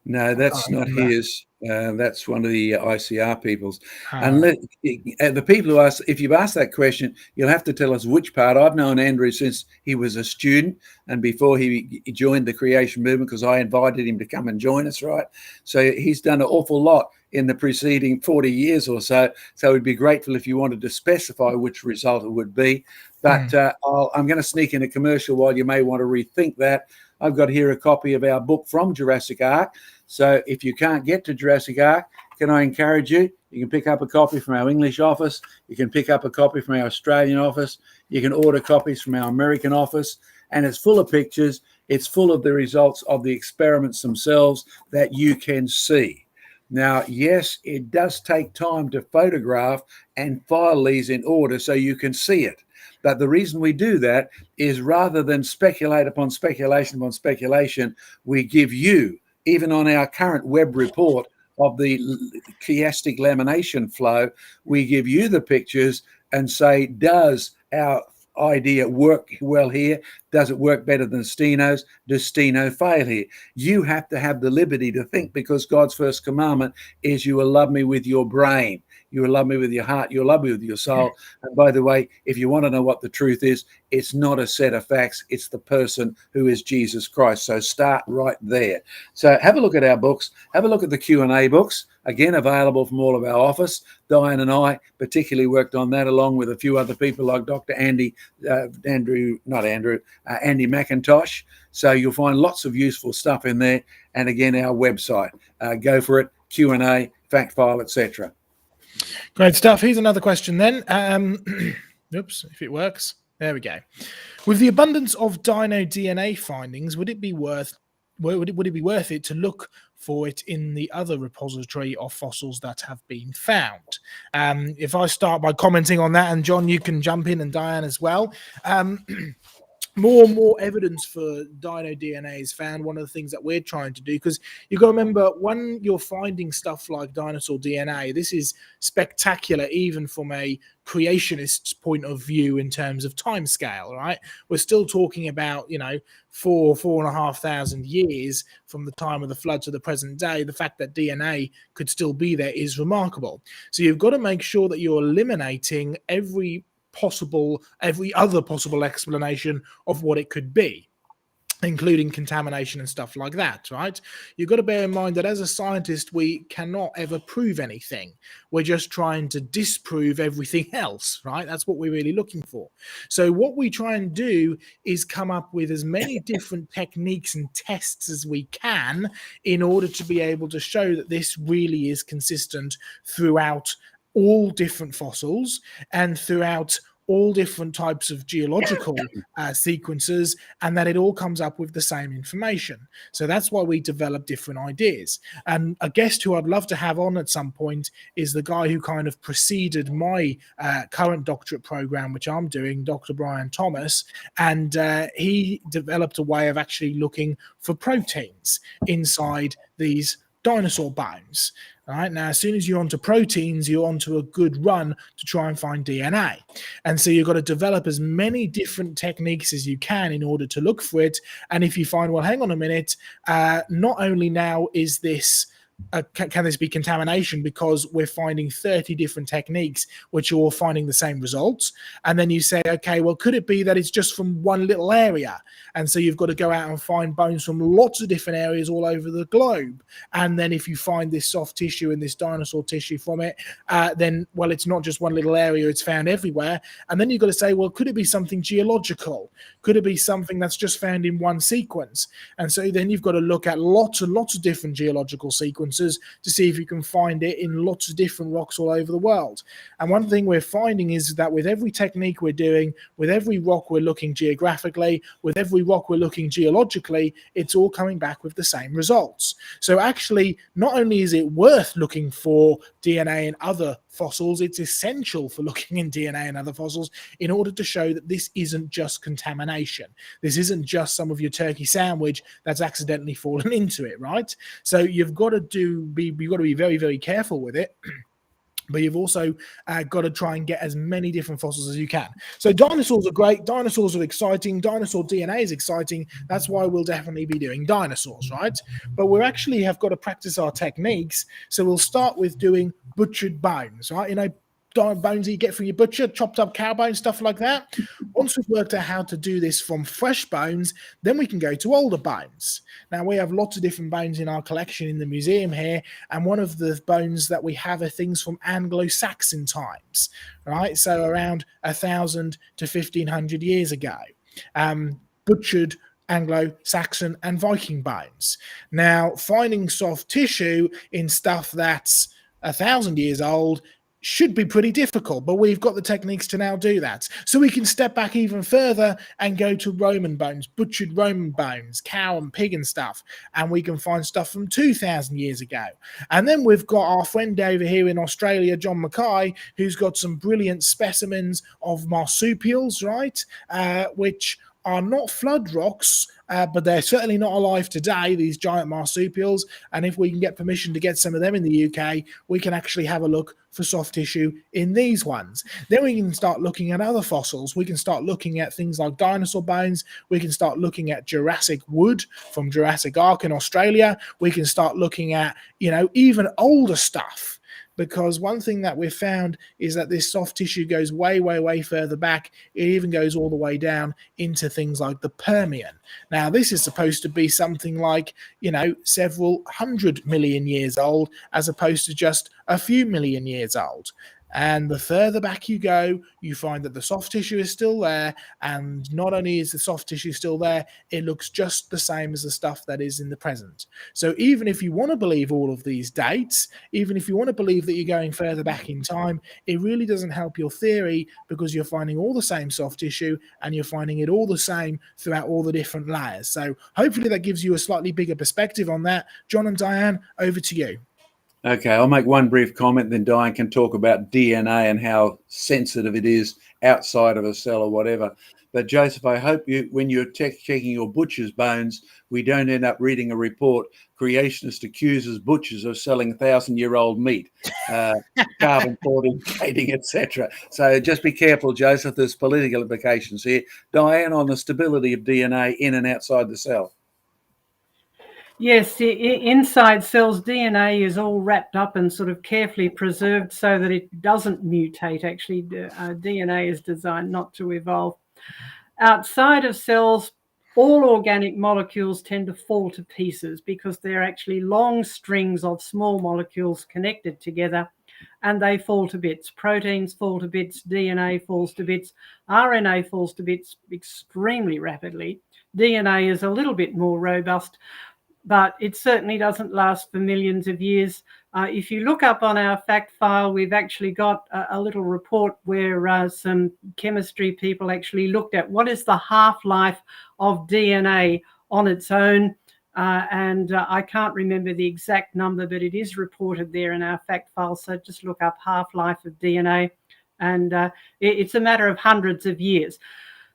No, that's not his. That's one of the ICR people's. And the people who ask, if you've asked that question, you'll have to tell us which part. I've known Andrew since he was a student and before he joined the creation movement, because I invited him to come and join us, right? So he's done an awful lot in the preceding 40 years or so. So we'd be grateful if you wanted to specify which result it would be. But I'm going to sneak in a commercial while you may want to rethink that. I've got here a copy of our book From Jurassic Ark. So if you can't get to Jurassic Ark, can I encourage you? You can pick up a copy from our English office. You can pick up a copy from our Australian office. You can order copies from our American office. And it's full of pictures. It's full of the results of the experiments themselves that you can see. Now, yes, it does take time to photograph and file these in order so you can see it. But the reason we do that is rather than speculate upon speculation upon speculation, we give you, even on our current web report of the chiastic lamination flow, we give you the pictures and say, does our idea work well here? Does it work better than Steno's? Does Steno fail here? You have to have the liberty to think, because God's first commandment is you will love me with your brain. You will love me with your heart. You'll love me with your soul. And by the way, if you want to know what the truth is, it's not a set of facts. It's the person who is Jesus Christ. So start right there. So have a look at our books. Have a look at the Q&A books. Again, available from all of our office. Diane and I particularly worked on that, along with a few other people like Dr. Andy McIntosh. So you'll find lots of useful stuff in there. And again, our website. Go for it. Q&A, fact file, etc. Great stuff. Here's another question then. Oops, if it works. There we go. With the abundance of dino DNA findings, would it be worth it to look for it in the other repository of fossils that have been found? If I start by commenting on that, and John, you can jump in, and Diane as well. More and more evidence for dino DNA is found. One of the things that we're trying to do, because you've got to remember, when you're finding stuff like dinosaur DNA, this is spectacular even from a creationist's point of view in terms of time scale, right? We're still talking about, 4,500 years from the time of the flood to the present day. The fact that DNA could still be there is remarkable. So you've got to make sure that you're eliminating every other possible explanation of what it could be, including contamination and stuff like that, right? You've got to bear in mind that as a scientist, we cannot ever prove anything. We're just trying to disprove everything else, right? That's what we're really looking for. So what we try and do is come up with as many different techniques and tests as we can in order to be able to show that this really is consistent throughout all different fossils and throughout all different types of geological sequences, and that it all comes up with the same information. So that's why we develop different ideas. And a guest who I'd love to have on at some point is the guy who kind of preceded my current doctorate program, which I'm doing, Dr. Brian Thomas, and he developed a way of actually looking for proteins inside these dinosaur bones. All right, now, as soon as you're onto proteins, you're onto a good run to try and find DNA. And so you've got to develop as many different techniques as you can in order to look for it. And if you find, well, hang on a minute, not only now is this can this be contamination because we're finding 30 different techniques which are all finding the same results? And then you say, okay, well, could it be that it's just from one little area? And so you've got to go out and find bones from lots of different areas all over the globe. And then if you find this soft tissue and this dinosaur tissue from it, then, well, it's not just one little area, it's found everywhere. And then you've got to say, well, could it be something geological? Could it be something that's just found in one sequence? And so then you've got to look at lots and lots of different geological sequences to see if you can find it in lots of different rocks all over the world. And one thing we're finding is that with every technique we're doing, with every rock we're looking geographically, with every rock we're looking geologically, it's all coming back with the same results. So actually, not only is it worth looking for DNA in other fossils, it's essential for looking in DNA and other fossils in order to show that this isn't just contamination. This isn't just some of your turkey sandwich that's accidentally fallen into it, right? So you've got to be very, very careful with it. But you've also got to try and get as many different fossils as you can. So dinosaurs are great. Dinosaurs are exciting. Dinosaur DNA is exciting. That's why we'll definitely be doing dinosaurs, right? But we actually have got to practice our techniques. So we'll start with doing butchered bones, right? You know, bones that you get from your butcher, chopped up cow bones, stuff like that. Once we've worked out how to do this from fresh bones, then we can go to older bones. Now, we have lots of different bones in our collection in the museum here, and one of the bones that we have are things from Anglo-Saxon times, right? So around 1,000 to 1,500 years ago. Butchered Anglo-Saxon and Viking bones. Now, finding soft tissue in stuff that's 1,000 years old should be pretty difficult, but we've got the techniques to now do that. So we can step back even further and go to Roman bones, butchered Roman bones, cow and pig and stuff, and we can find stuff from 2,000 years ago. And then we've got our friend over here in Australia, John Mackay, who's got some brilliant specimens of marsupials, right, which are not flood rocks, but they're certainly not alive today, these giant marsupials. And if we can get permission to get some of them in the UK, we can actually have a look for soft tissue in these ones. Then we can start looking at other fossils. We can start looking at things like dinosaur bones. We can start looking at Jurassic wood from Jurassic Ark in Australia. We can start looking at, you know, even older stuff. Because one thing that we've found is that this soft tissue goes way, way, way further back. It even goes all the way down into things like the Permian. Now, this is supposed to be something like, you know, several 100 million years old, as opposed to just a few million years old. And the further back you go, you find that the soft tissue is still there. And not only is the soft tissue still there, it looks just the same as the stuff that is in the present. So even if you want to believe all of these dates, even if you want to believe that you're going further back in time, it really doesn't help your theory, because you're finding all the same soft tissue and you're finding it all the same throughout all the different layers. So hopefully that gives you a slightly bigger perspective on that. John and Diane, over to you. Okay, I'll make one brief comment, then Diane can talk about DNA and how sensitive it is outside of a cell or whatever. But Joseph, I hope you, when you're checking your butcher's bones, we don't end up reading a report, creationist accuses butchers of selling 1,000-year-old meat, carbon-14 dating, etc. So just be careful, Joseph, there's political implications here. Diane, on the stability of DNA in and outside the cell. Yes, inside cells, DNA is all wrapped up and sort of carefully preserved so that it doesn't mutate. Actually, DNA is designed not to evolve. Outside of cells, all organic molecules tend to fall to pieces because they're actually long strings of small molecules connected together, and they fall to bits. Proteins fall to bits, DNA falls to bits, RNA falls to bits extremely rapidly. DNA is a little bit more robust, but it certainly doesn't last for millions of years. If you look up on our fact file, we've actually got a little report where some chemistry people actually looked at what is the half-life of DNA on its own. And I can't remember the exact number, but it is reported there in our fact file. So just look up half-life of DNA, and it's a matter of hundreds of years.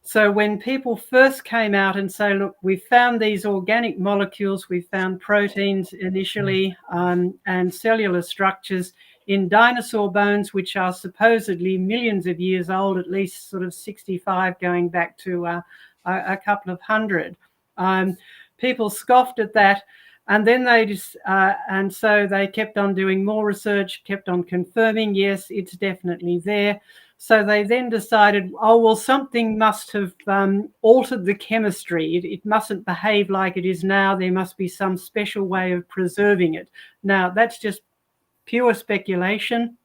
So when people first came out and say, look, we found these organic molecules, we found proteins initially, and cellular structures in dinosaur bones, which are supposedly millions of years old, at least sort of 65 going back to a couple of hundred. People scoffed at that. And then and so they kept on doing more research, kept on confirming, yes, it's definitely there. So they then decided, oh, well, something must have altered the chemistry. It mustn't behave like it is now. There must be some special way of preserving it. Now, that's just pure speculation,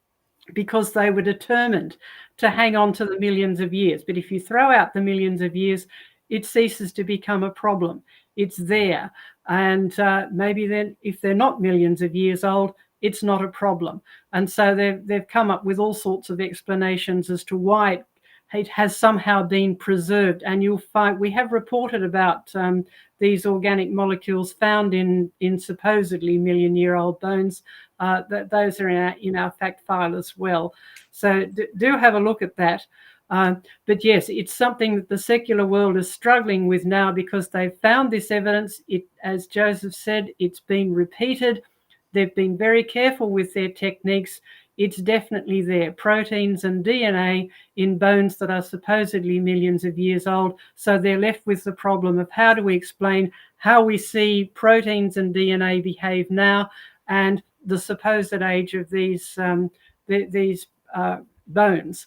because they were determined to hang on to the millions of years. But if you throw out the millions of years, it ceases to become a problem. It's there. And maybe then if they're not millions of years old, it's not a problem. And so they've come up with all sorts of explanations as to why it has somehow been preserved. And you'll find we have reported about these organic molecules found in supposedly million-year-old bones. Those are in our fact file as well. So do have a look at that. But yes, it's something that the secular world is struggling with now, because they've found this evidence. As Joseph said, it's been repeated. They've been very careful with their techniques. It's definitely there. Proteins and DNA in bones that are supposedly millions of years old. So they're left with the problem of how do we explain how we see proteins and DNA behave now, and the supposed age of these bones.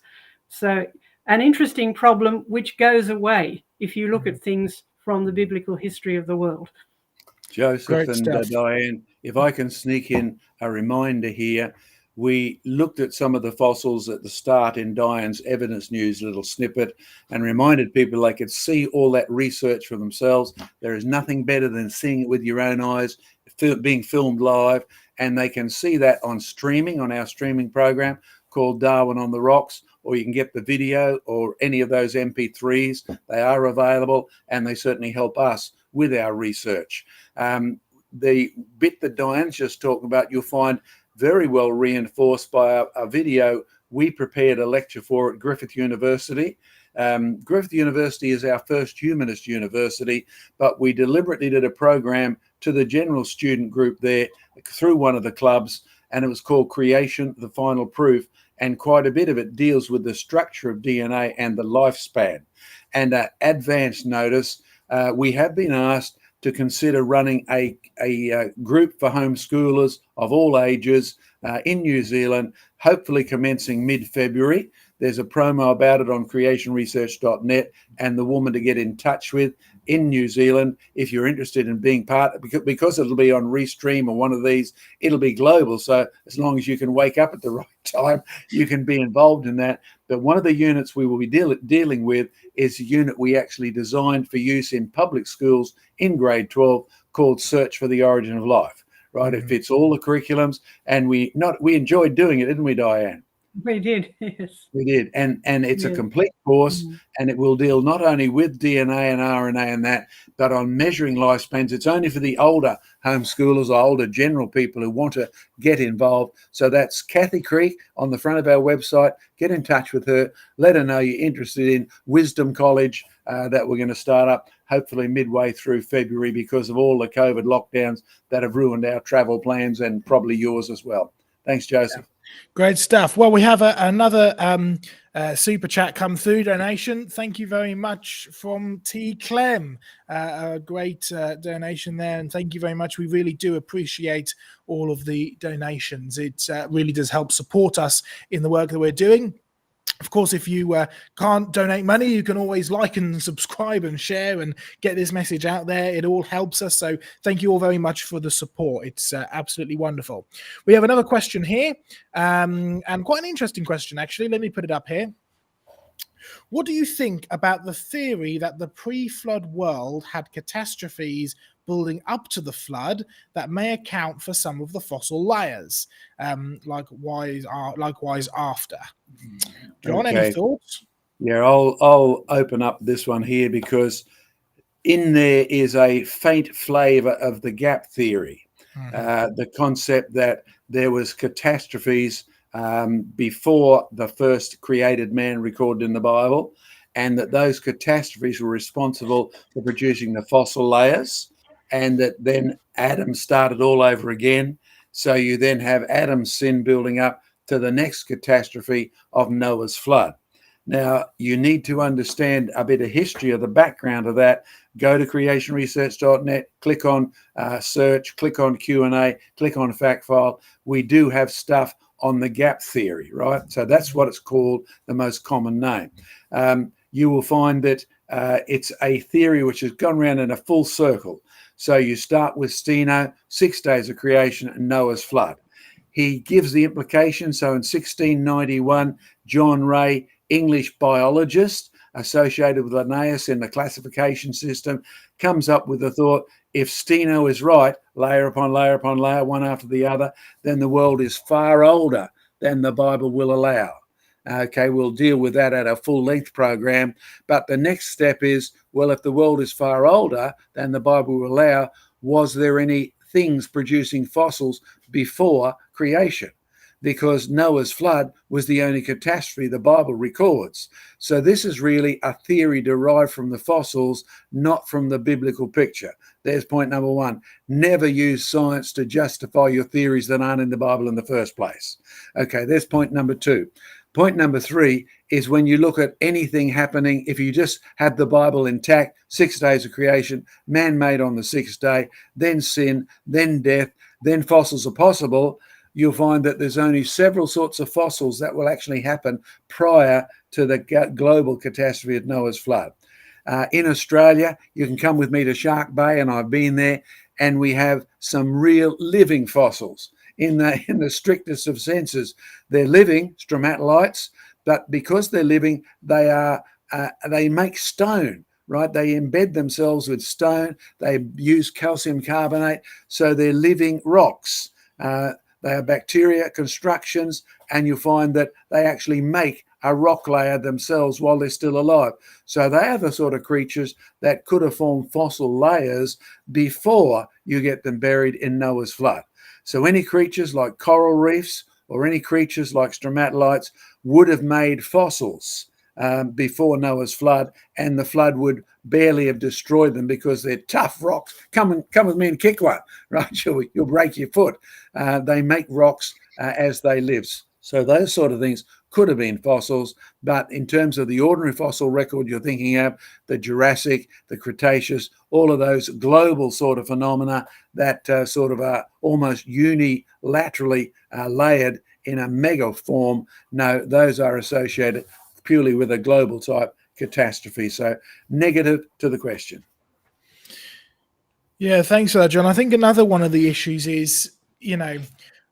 So an interesting problem which goes away if you look at things from the biblical history of the world. Joseph Great and stuff. Diane, if I can sneak in a reminder here, we looked at some of the fossils at the start in Diane's Evidence News little snippet and reminded people they could see all that research for themselves. There is nothing better than seeing it with your own eyes, being filmed live, and they can see that on streaming, on our streaming program called Darwin on the Rocks, or you can get the video or any of those MP3s. They are available, and they certainly help us with our research. The bit that Diane's just talking about, you'll find very well reinforced by a video we prepared a lecture for at Griffith University. Griffith University is our first humanist university, but we deliberately did a program to the general student group there through one of the clubs, and it was called Creation, the Final Proof, and quite a bit of it deals with the structure of DNA and the lifespan. And advance notice, we have been asked to consider running a group for homeschoolers of all ages in New Zealand, hopefully commencing mid-February. There's a promo about it on creationresearch.net, and the woman to get in touch with in New Zealand if you're interested in being part, because it'll be on Restream or one of these, it'll be global. So as long as you can wake up at the right time, you can be involved in that. But one of the units we will be dealing with is a unit we actually designed for use in public schools in grade 12 called Search for the Origin of Life. Right? It fits all the curriculums, and we enjoyed doing it, didn't we, Diane? We did, yes. We did, and it's a complete course, and it will deal not only with DNA and RNA and that, but on measuring lifespans. It's only for the older homeschoolers or older general people who want to get involved. So that's Kathy Creek on the front of our website. Get in touch with her. Let her know you're interested in Wisdom College that we're going to start up hopefully midway through February because of all the COVID lockdowns that have ruined our travel plans and probably yours as well. Thanks, Joseph. Great stuff. Well, we have another super chat come through, donation. Thank you very much from T. Clem. A great donation there, and thank you very much. We really do appreciate all of the donations. It really does help support us in the work that we're doing. Of course, if you can't donate money, you can always like and subscribe and share and get this message out there. It all helps us. So thank you all very much for the support. It's absolutely wonderful. We have another question here, and quite an interesting question, actually. Let me put it up here. What do you think about the theory that the pre-flood world had catastrophes building up to the flood that may account for some of the fossil layers, likewise after? John, Okay. any thoughts? Yeah, I'll open up this one here because in there is a faint flavour of the gap theory, the concept that there was catastrophes before the first created man recorded in the Bible, and that those catastrophes were responsible for producing the fossil layers, and that then Adam started all over again. So you then have Adam's sin building up to the next catastrophe of Noah's flood. Now, you need to understand a bit of history of the background of that. go to creationresearch.net, click on search, click on Q&A, click on fact file. We do have stuff on the gap theory, right? So that's what it's called, the most common name. You will find that it's a theory which has gone around in a full circle. So you start with Steno, 6 days of creation and Noah's flood. He gives the implication. So in 1691, John Ray, English biologist associated with Linnaeus in the classification system, comes up with the thought, if Steno is right, layer upon layer upon layer, one after the other, then the world is far older than the Bible will allow. Okay, we'll deal with that at a full-length program. But the next step is, well, if the world is far older than the Bible will allow, was there any things producing fossils before creation? Because Noah's flood was the only catastrophe the Bible records. So this is really a theory derived from the fossils, not from the biblical picture. There's point number one. Never use science to justify your theories that aren't in the Bible in the first place. Okay, there's point number two. Point number three is when you look at anything happening, if you just have the Bible intact, 6 days of creation, man made on the sixth day, then sin, then death, then fossils are possible, you'll find that there's only several sorts of fossils that will actually happen prior to the global catastrophe of Noah's flood. In Australia, you can come with me to Shark Bay, and I've been there, and we have some real living fossils in the strictest of senses. They're living stromatolites, but because they're living, they make stone, right? They embed themselves with stone. They use calcium carbonate, so they're living rocks. They are bacteria constructions, and you'll find that they actually make a rock layer themselves while they're still alive. So they are the sort of creatures that could have formed fossil layers before you get them buried in Noah's flood. So any creatures like coral reefs or any creatures like stromatolites would have made fossils before Noah's flood, and the flood would barely have destroyed them because they're tough rocks. Come with me and kick one, right? You'll break your foot. They make rocks as they live. So those sort of things could have been fossils, but in terms of the ordinary fossil record you're thinking of, the Jurassic, the Cretaceous, all of those global sort of phenomena that sort of are almost unilaterally layered in a mega form, no, those are associated purely with a global type catastrophe. So negative to the question. Yeah, thanks for that, John. I think another one of the issues is,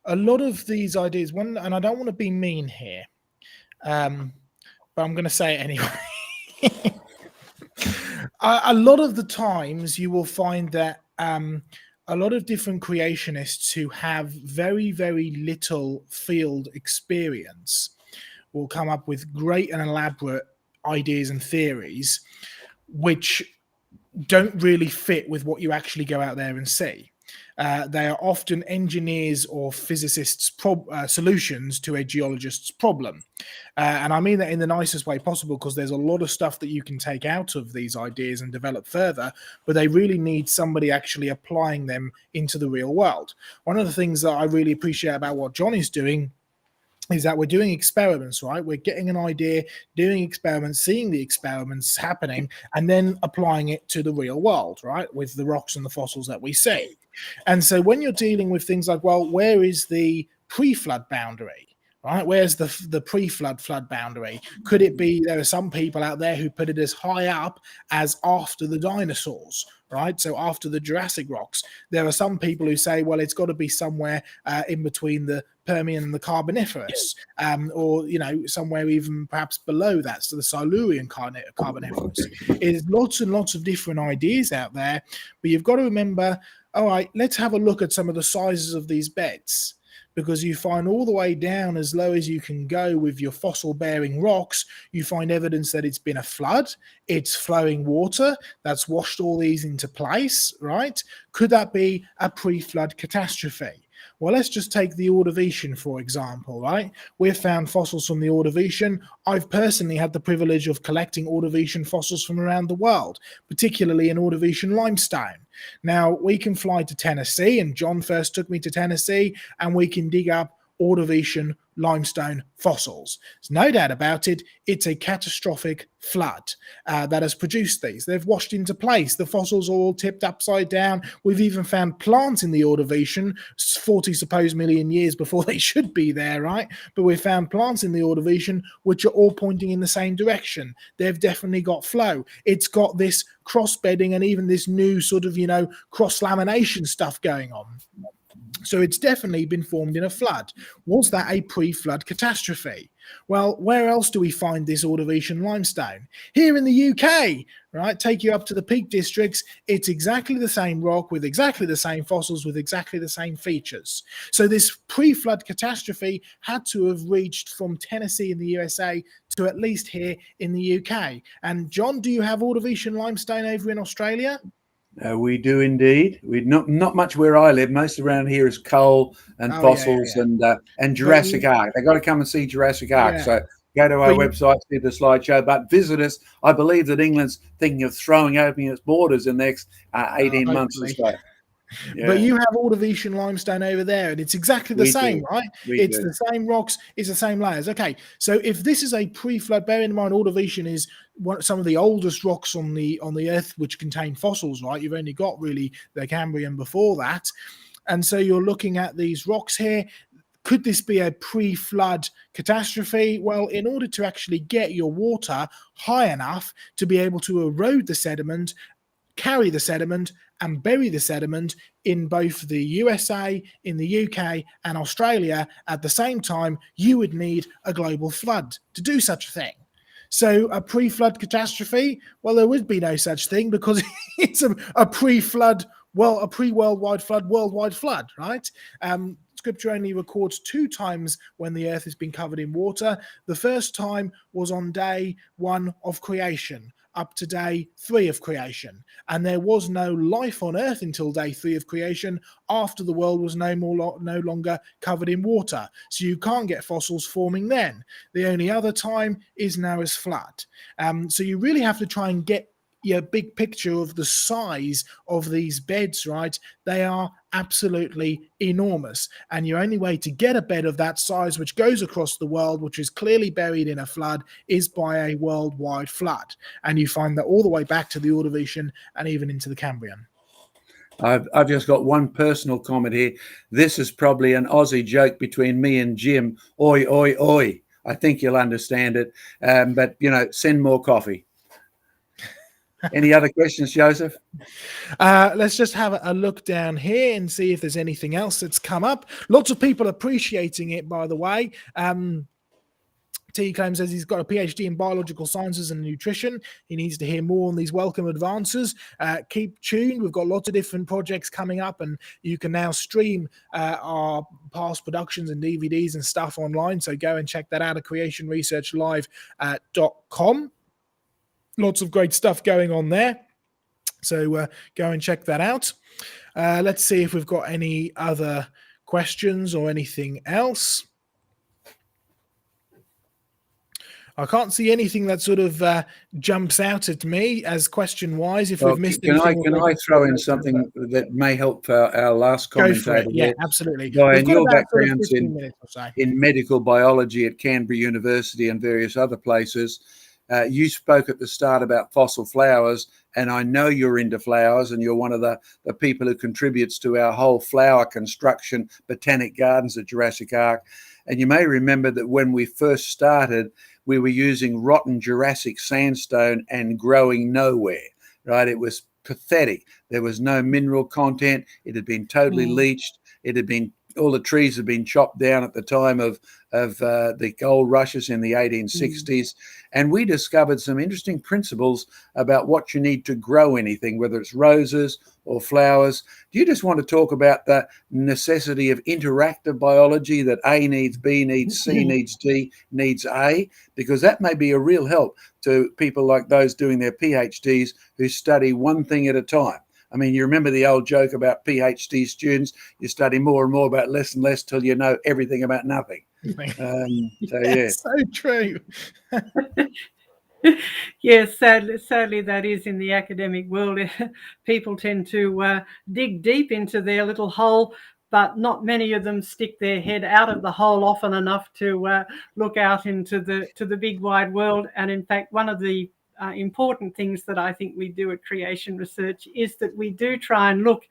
a lot of these ideas, and I don't want to be mean here, but I'm going to say it anyway. A lot of the times you will find that a lot of different creationists who have very, very little field experience will come up with great and elaborate ideas and theories which don't really fit with what you actually go out there and see. They are often engineers or physicists' solutions to a geologist's problem. And I mean that in the nicest way possible, because there's a lot of stuff that you can take out of these ideas and develop further, but they really need somebody actually applying them into the real world. One of the things that I really appreciate about what John is doing is that we're doing experiments, right? We're getting an idea, doing experiments, seeing the experiments happening, and then applying it to the real world, right? With the rocks and the fossils that we see. And so when you're dealing with things like, well, where is the pre-flood boundary? Right? Where's the pre-flood flood boundary? Could it be there are some people out there who put it as high up as after the dinosaurs, right? So after the Jurassic rocks. There are some people who say, well, it's got to be somewhere in between the Permian and the Carboniferous, or, somewhere even perhaps below that, so the Silurian Carboniferous. There's lots and lots of different ideas out there, but you've got to remember, all right, let's have a look at some of the sizes of these beds. Because you find all the way down as low as you can go with your fossil-bearing rocks, you find evidence that it's been a flood, it's flowing water that's washed all these into place, right? Could that be a pre-flood catastrophe? Well, let's just take the Ordovician, for example, right? We've found fossils from the Ordovician. I've personally had the privilege of collecting Ordovician fossils from around the world, particularly in Ordovician limestone. Now, we can fly to Tennessee, and John first took me to Tennessee, and we can dig up Ordovician limestone fossils. There's no doubt about it. It's a catastrophic flood that has produced these. They've washed into place. The fossils are all tipped upside down. We've even found plants in the Ordovician 40 supposed million years before they should be there, right? But we've found plants in the Ordovician which are all pointing in the same direction. They've definitely got flow. It's got this cross bedding and even this new sort of, cross lamination stuff going on. So it's definitely been formed in a flood. Was that a pre-flood catastrophe? Well, where else do we find this Ordovician limestone? Here in the UK, right? Take you up to the Peak Districts. It's exactly the same rock with exactly the same fossils with exactly the same features. So this pre-flood catastrophe had to have reached from Tennessee in the USA to at least here in the UK. And John, do you have Ordovician limestone over in Australia? We do indeed. We not much where I live. Most around here is coal and fossils and Jurassic Ark. They got to come and see Jurassic Ark. So go to our website, see the slideshow. But visit us. I believe that England's thinking of throwing open its borders in the next 18 months or so. Yeah. But you have Ordovician limestone over there, and it's exactly the same, right? It's the same rocks, it's the same layers. Okay, so if this is a pre-flood, bear in mind Ordovician is some of the oldest rocks on the Earth which contain fossils, right? You've only got really the Cambrian before that, and so you're looking at these rocks here. Could this be a pre-flood catastrophe? Well, in order to actually get your water high enough to be able to erode the sediment, carry the sediment, and bury the sediment in both the USA, in the UK, and Australia at the same time, you would need a global flood to do such a thing. So a pre-flood catastrophe, well, there would be no such thing because it's a pre-flood, a pre-worldwide flood, right? Scripture only records 2 times when the earth has been covered in water. The first time was on day 1 of creation, up to day 3 of creation. And there was no life on earth until day 3 of creation, after the world was no longer covered in water. So you can't get fossils forming then. The only other time is Noah's flood. So you really have to try and get your big picture of the size of these beds, right? They are absolutely enormous. And your only way to get a bed of that size, which goes across the world, which is clearly buried in a flood, is by a worldwide flood. And you find that all the way back to the Ordovician and even into the Cambrian. I've just got one personal comment here. This is probably an Aussie joke between me and Jim. Oi, oi, oi. I think you'll understand it. But, send more coffee. Any other questions, Joseph? Let's just have a look down here and see if there's anything else that's come up. Lots of people appreciating it, by the way. T claims says he's got a PhD in biological sciences and nutrition. He needs to hear more on these welcome advances. Keep tuned. We've got lots of different projects coming up, and you can now stream our past productions and DVDs and stuff online. So go and check that out at creationresearchlive.com. Lots of great stuff going on there. So go and check that out. Let's see if we've got any other questions or anything else. I can't see anything that sort of jumps out at me as question-wise. If we've missed anything, can I throw in something that may help our last commentator? Yeah, absolutely. Diane, your background's in medical biology at Canberra University and various other places. You spoke at the start about fossil flowers, and I know you're into flowers, and you're one of the people who contributes to our whole flower construction, botanic gardens at Jurassic Ark. And you may remember that when we first started, we were using rotten Jurassic sandstone and growing nowhere, right? It was pathetic. There was no mineral content. It had been totally leached. All the trees had been chopped down at the time of the gold rushes in the 1860s. And we discovered some interesting principles about what you need to grow anything, whether it's roses or flowers. Do you just want to talk about the necessity of interactive biology, that A needs B needs C needs D needs A? Because that may be a real help to people like those doing their PhDs who study one thing at a time. I mean, you remember the old joke about PhD students, you study more and more about less and less till you know everything about nothing. So true. Yes, sadly, that is in the academic world. People tend to dig deep into their little hole, but not many of them stick their head out of the hole often enough to look out into the big wide world. And in fact, one of the important things that I think we do at Creation Research is that we do try and look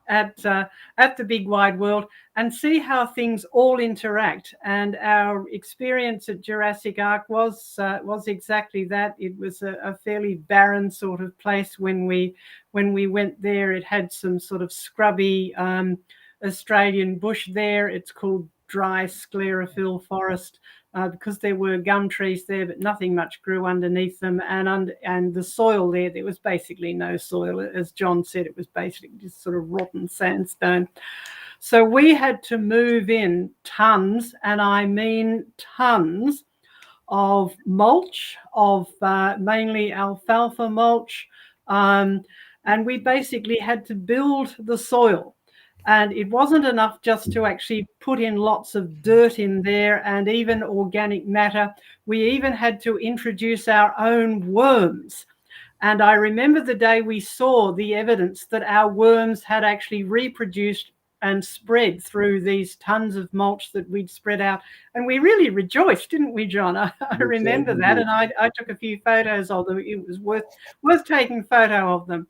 at the big wide world and see how things all interact. And our experience at Jurassic Ark was exactly that. It was a fairly barren sort of place when we went there. It had some sort of scrubby Australian bush there. It's called dry sclerophyll forest. Because there were gum trees there, but nothing much grew underneath them. And the soil there was basically no soil. As John said, it was basically just sort of rotten sandstone. So we had to move in tons, and I mean tons, of mulch, of mainly alfalfa mulch. And we basically had to build the soil. And it wasn't enough just to actually put in lots of dirt in there and even organic matter. We even had to introduce our own worms. And I remember the day we saw the evidence that our worms had actually reproduced and spread through these tons of mulch that we'd spread out. And we really rejoiced, didn't we, John? I remember that. And I took a few photos of them. It was worth taking photo of them.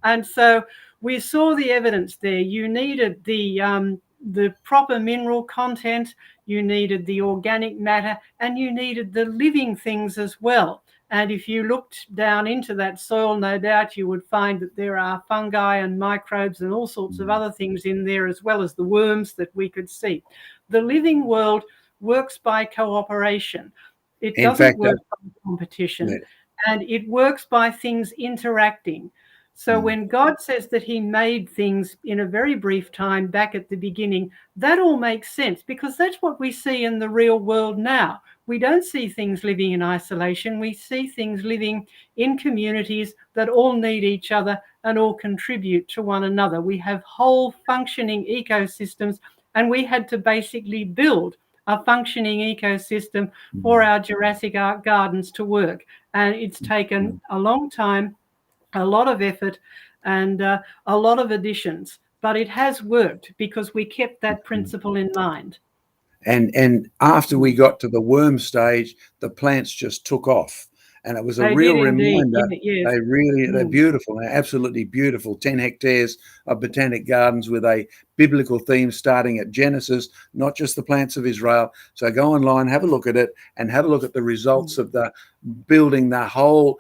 And so we saw the evidence there. You needed the proper mineral content, you needed the organic matter, and you needed the living things as well. And if you looked down into that soil, no doubt you would find that there are fungi and microbes and all sorts of other things in there, as well as the worms that we could see. The living world works by cooperation. It doesn't work by competition. Yeah. And it works by things interacting. So when God says that he made things in a very brief time back at the beginning, that all makes sense, because that's what we see in the real world now. We don't see things living in isolation. We see things living in communities that all need each other and all contribute to one another. We have whole functioning ecosystems, and we had to basically build a functioning ecosystem for our Jurassic Ark gardens to work. And it's taken a long time, a lot of effort, and a lot of additions, but it has worked because we kept that principle in mind. And after we got to the worm stage, the plants just took off, and it was a real reminder. Yes. They're beautiful. They're absolutely beautiful. 10 hectares of botanic gardens with a biblical theme starting at Genesis, not just the plants of Israel. So go online, have a look at it, and have a look at the results of the building the whole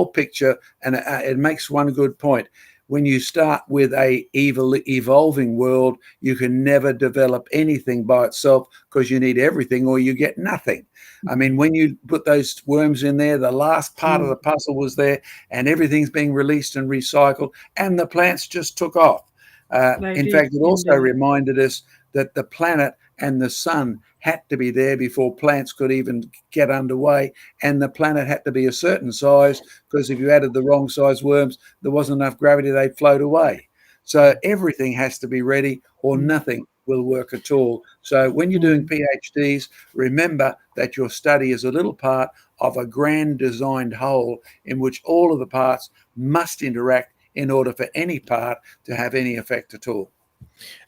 picture. And it makes one good point. When you start with a evolving world, you can never develop anything by itself, because you need everything or you get nothing. I mean, when you put those worms in there, the last part of the puzzle was there, and everything's being released and recycled, and the plants just took off. In fact, it also reminded us that the planet and the sun had to be there before plants could even get underway, and the planet had to be a certain size, because if you added the wrong size worms, there wasn't enough gravity, they'd float away. So everything has to be ready, or nothing will work at all. So when you're doing PhDs, remember that your study is a little part of a grand designed whole in which all of the parts must interact in order for any part to have any effect at all.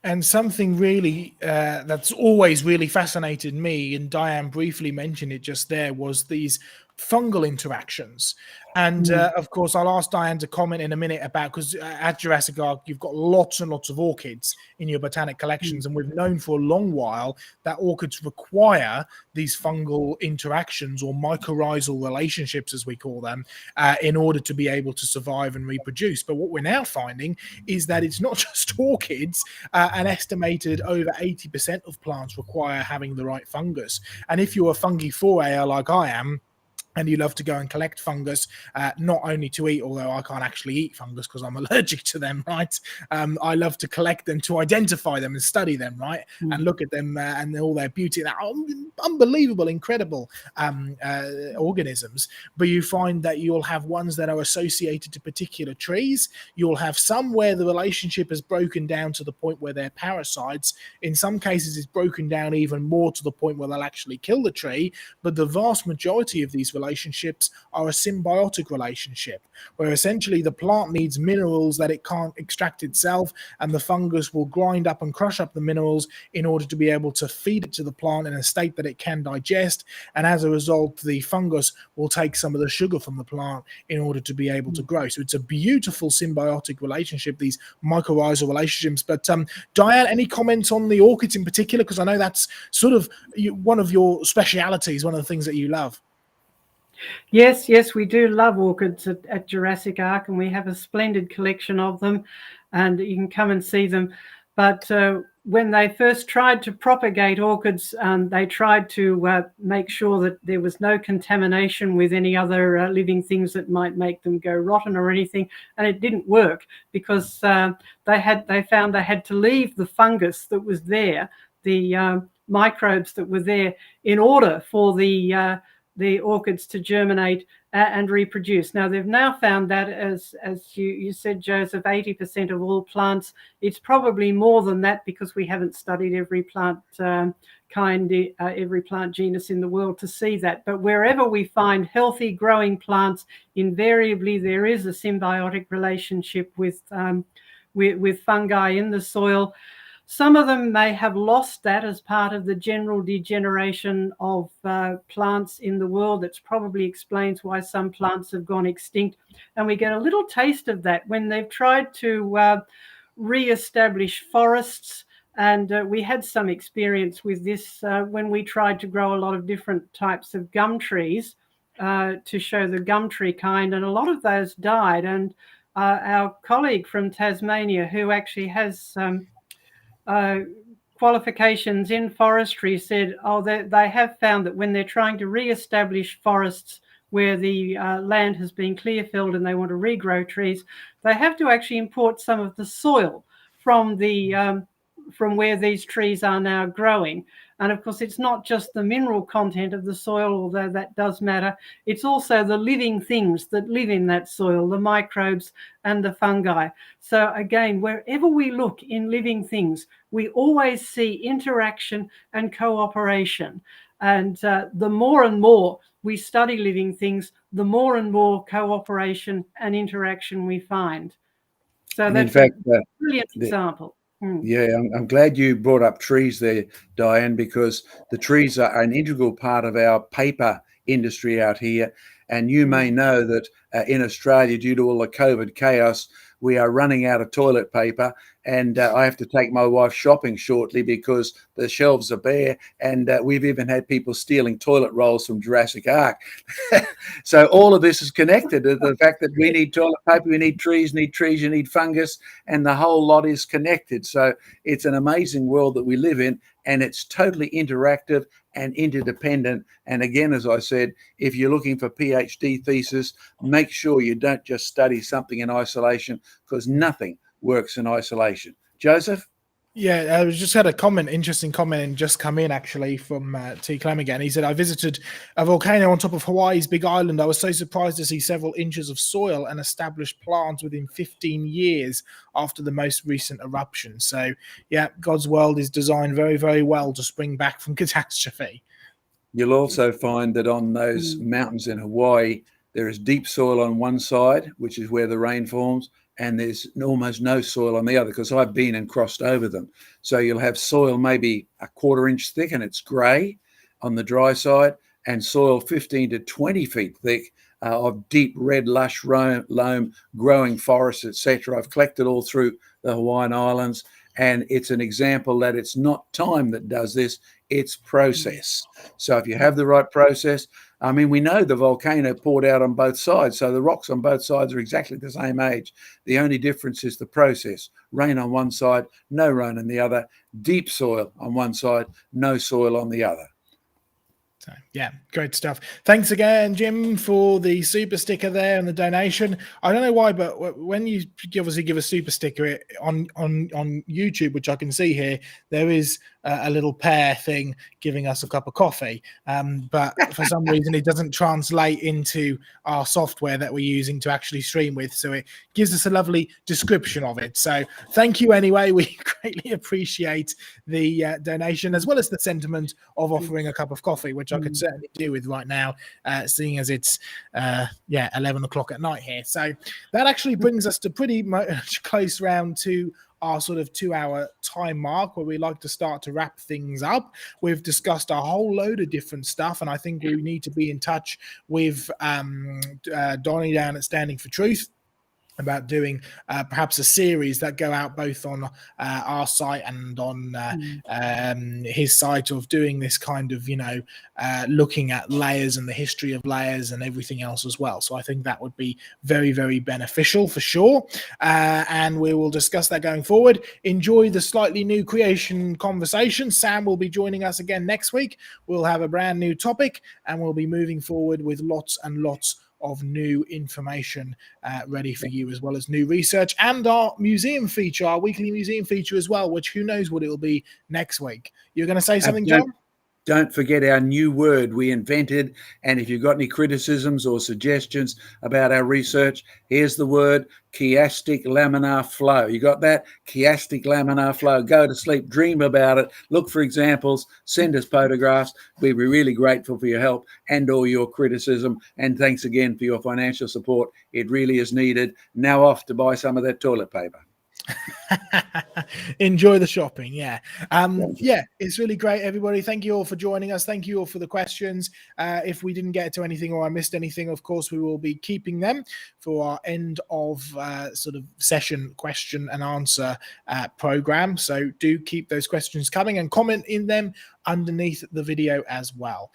And something really that's always really fascinated me, and Diane briefly mentioned it just there, was these fungal interactions. And of course, I'll ask Diane to comment in a minute about, because at Jurassic Ark, you've got lots and lots of orchids in your botanic collections. And we've known for a long while that orchids require these fungal interactions, or mycorrhizal relationships, as we call them, in order to be able to survive and reproduce. But what we're now finding is that it's not just orchids. An estimated over 80% of plants require having the right fungus. And if you're a fungiforayer like I am, and you love to go and collect fungus, not only to eat, although I can't actually eat fungus because I'm allergic to them, right? I love to collect them, to identify them and study them, right? And look at them and all their beauty. They're unbelievable, incredible organisms. But you find that you'll have ones that are associated to particular trees. You'll have some where the relationship is broken down to the point where they're parasites. In some cases, it's broken down even more to the point where they'll actually kill the tree. But the vast majority of these relationships relationships are a symbiotic relationship, where essentially the plant needs minerals that it can't extract itself, and the fungus will grind up and crush up the minerals in order to be able to feed it to the plant in a state that it can digest. And as a result, the fungus will take some of the sugar from the plant in order to be able to grow. So it's a beautiful symbiotic relationship, these mycorrhizal relationships. But Diane, any comments on the orchids in particular? Because I know that's sort of one of your specialities, one of the things that you love. Yes, we do love orchids at Jurassic Ark, and we have a splendid collection of them, and you can come and see them. But when they first tried to propagate orchids, they tried to make sure that there was no contamination with any other living things that might make them go rotten or anything, and it didn't work because they found they had to leave the fungus that was there, the microbes that were there, in order for the orchids to germinate and reproduce. Now, they've now found that, as you said, Joseph, 80% of all plants, it's probably more than that because we haven't studied every plant every plant genus in the world to see that. But wherever we find healthy growing plants, invariably there is a symbiotic relationship with fungi in the soil. Some of them may have lost that as part of the general degeneration of plants in the world. That probably explains why some plants have gone extinct. And we get a little taste of that when they've tried to re-establish forests. And we had some experience with this when we tried to grow a lot of different types of gum trees to show the gum tree kind. And a lot of those died. And our colleague from Tasmania, who actually has qualifications in forestry, said, they have found that when they're trying to re-establish forests where the land has been clear-filled and they want to regrow trees, they have to actually import some of the soil from where these trees are now growing. And of course, it's not just the mineral content of the soil, although that does matter. It's also the living things that live in that soil, the microbes and the fungi. So again, wherever we look in living things, we always see interaction and cooperation. And the more and more we study living things, the more and more cooperation and interaction we find. So And that's in fact, a brilliant example. Yeah, I'm glad you brought up trees there, Diane, because the trees are an integral part of our paper industry out here. And you may know that in Australia, due to all the COVID chaos, we are running out of toilet paper, and I have to take my wife shopping shortly because the shelves are bare, and we've even had people stealing toilet rolls from Jurassic Ark. So all of this is connected to the fact that we need toilet paper, we need trees, you need fungus, and the whole lot is connected. So it's an amazing world that we live in, and it's totally interactive and interdependent. And again, as I said, if you're looking for PhD thesis, make sure you don't just study something in isolation, because nothing works in isolation. Joseph? Yeah, I just had a comment, interesting comment, and just come in actually from T. Clem again. He said, I visited a volcano on top of Hawaii's Big Island. I was so surprised to see several inches of soil and established plants within 15 years after the most recent eruption. So, yeah, God's world is designed very, very well to spring back from catastrophe. You'll also find that on those mountains in Hawaii, there is deep soil on one side, which is where the rain forms, and there's almost no soil on the other, because I've been and crossed over them. So you'll have soil maybe a quarter-inch thick and it's grey on the dry side, and soil 15 to 20 feet thick of deep red lush loam growing forests, etc. I've collected all through the Hawaiian Islands, and it's an example that it's not time that does this, it's process. So if you have the right process, I mean, we know the volcano poured out on both sides, so the rocks on both sides are exactly the same age. The only difference is the process. Rain on one side, no rain on the other. Deep soil on one side, no soil on the other. So, yeah, great stuff. Thanks again, Jim, for the super sticker there and the donation. I don't know why, but when you obviously give a super sticker on YouTube, which I can see here, there is a little pair thing giving us a cup of coffee. But for some reason, it doesn't translate into our software that we're using to actually stream with. So it gives us a lovely description of it. So thank you anyway. We greatly appreciate the donation, as well as the sentiment of offering a cup of coffee, which I could certainly do with right now, seeing as it's 11 o'clock at night here. So that actually brings us to pretty much close round to our sort of 2-hour time mark, where we like to start to wrap things up. We've discussed a whole load of different stuff, and I think we need to be in touch with Donnie down at Standing for Truth about doing perhaps a series that go out both on our site and on his site, of doing this kind of, looking at layers and the history of layers and everything else as well. So I think that would be very, very beneficial for sure. And we will discuss that going forward. Enjoy the slightly new creation conversation. Sam will be joining us again next week. We'll have a brand new topic, and we'll be moving forward with lots and lots of new information ready for you, as well as new research and our museum feature, our weekly museum feature as well, which who knows what it will be next week. You're going to say something, John? Don't forget our new word we invented. And if you've got any criticisms or suggestions about our research, here's the word: chiastic laminar flow. You got that? Chiastic laminar flow. Go to sleep, dream about it, look for examples, send us photographs. We'd be really grateful for your help and all your criticism. And thanks again for your financial support. It really is needed. Now off to buy some of that toilet paper. Enjoy the shopping. It's really great, everybody. Thank you all for joining us. Thank you all for the questions. If we didn't get to anything or I missed anything, of course we will be keeping them for our end of sort of session question and answer program. So do keep those questions coming and comment in them underneath the video as well.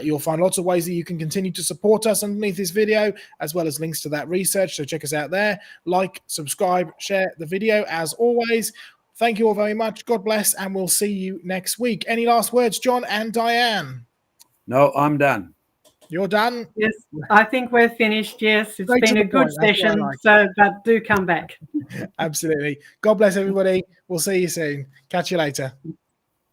You'll find lots of ways that you can continue to support us underneath this video, as well as links to that research. So check us out there. Like, subscribe, share the video as always. Thank you all very much. God bless, and we'll see you next week. Any last words, John and Diane? No, I'm done. You're done? Yes, I think we're finished. Yes, it's been a good session. But do come back. Absolutely. God bless everybody. We'll see you soon. Catch you later.